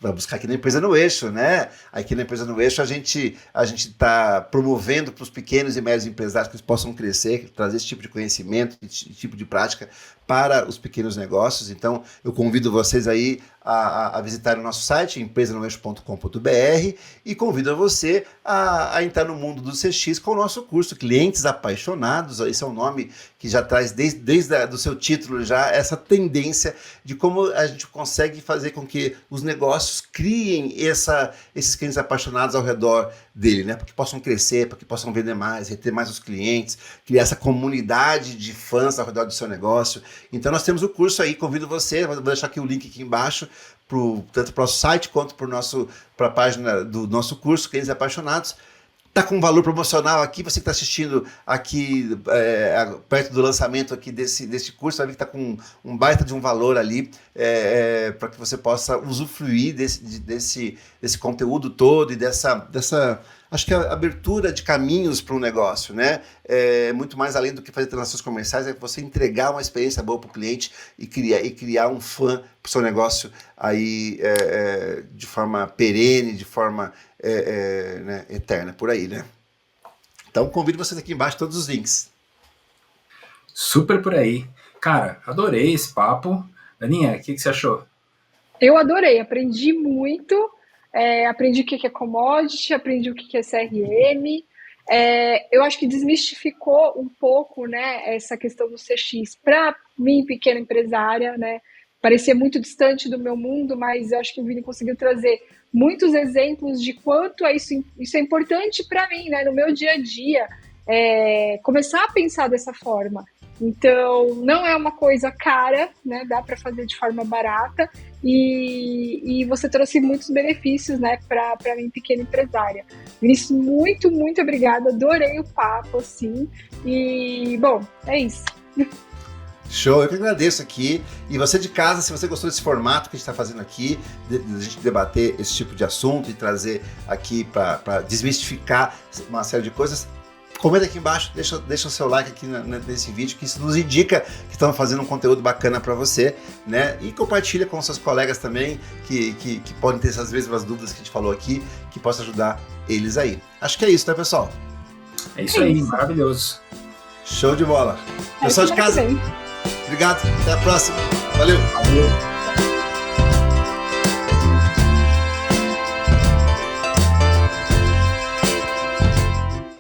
Vai buscar aqui na Empresa no Eixo, né? Aqui na Empresa no Eixo a gente está promovendo para os pequenos e médios empresários que eles possam crescer, trazer esse tipo de conhecimento, esse tipo de prática para os pequenos negócios. Então, eu convido vocês aí a visitar o nosso site, empresanoeixo.com.br, e convido você a entrar no mundo do CX com o nosso curso Clientes Apaixonados. Esse é um nome que já traz desde do seu título já essa tendência de como a gente consegue fazer com que os negócios criem esses clientes apaixonados ao redor dele, né? Para que possam crescer, para que possam vender mais, reter mais os clientes, criar essa comunidade de fãs ao redor do seu negócio. Então nós temos o curso aí, convido você, vou deixar aqui o link aqui embaixo, tanto para o nosso site quanto para a página do nosso curso, Clientes Apaixonados. Está com um valor promocional aqui, você que está assistindo aqui perto do lançamento aqui desse curso, vai ver que está com um baita de um valor ali, para que você possa usufruir desse conteúdo todo e dessa acho que a abertura de caminhos para um negócio, né? Muito mais além do que fazer transações comerciais, é você entregar uma experiência boa para o cliente e criar um fã para o seu negócio aí de forma perene, de forma né, eterna, por aí, né? Então convido vocês aqui embaixo todos os links.
Super por aí. Cara, adorei esse papo. Aninha, o que você achou?
Eu adorei, aprendi muito. Aprendi o que é commodity, aprendi o que é CRM. Eu acho que desmistificou um pouco, né, essa questão do CX para mim, pequena empresária, né? Parecia muito distante do meu mundo, mas eu acho que o Vini conseguiu trazer muitos exemplos de quanto isso é importante para mim, né, no meu dia a dia, começar a pensar dessa forma. Então, não é uma coisa cara, né? Dá para fazer de forma barata e você trouxe muitos benefícios, né, para mim, pequena empresária. Vinícius, muito, muito obrigada. Adorei o papo, assim. E, bom, é isso.
Show, eu que agradeço aqui. E você de casa, se você gostou desse formato que a gente está fazendo aqui, de a gente debater esse tipo de assunto e trazer aqui para desmistificar uma série de coisas, comenta aqui embaixo, deixa o seu like aqui nesse vídeo, que isso nos indica que estamos fazendo um conteúdo bacana para você, né? E compartilha com seus colegas também, que podem ter essas mesmas dúvidas que a gente falou aqui, que possa ajudar eles aí. Acho que é isso, né, pessoal?
É isso aí, maravilhoso.
Show de bola. Pessoal de casa, obrigado, até a próxima. Valeu.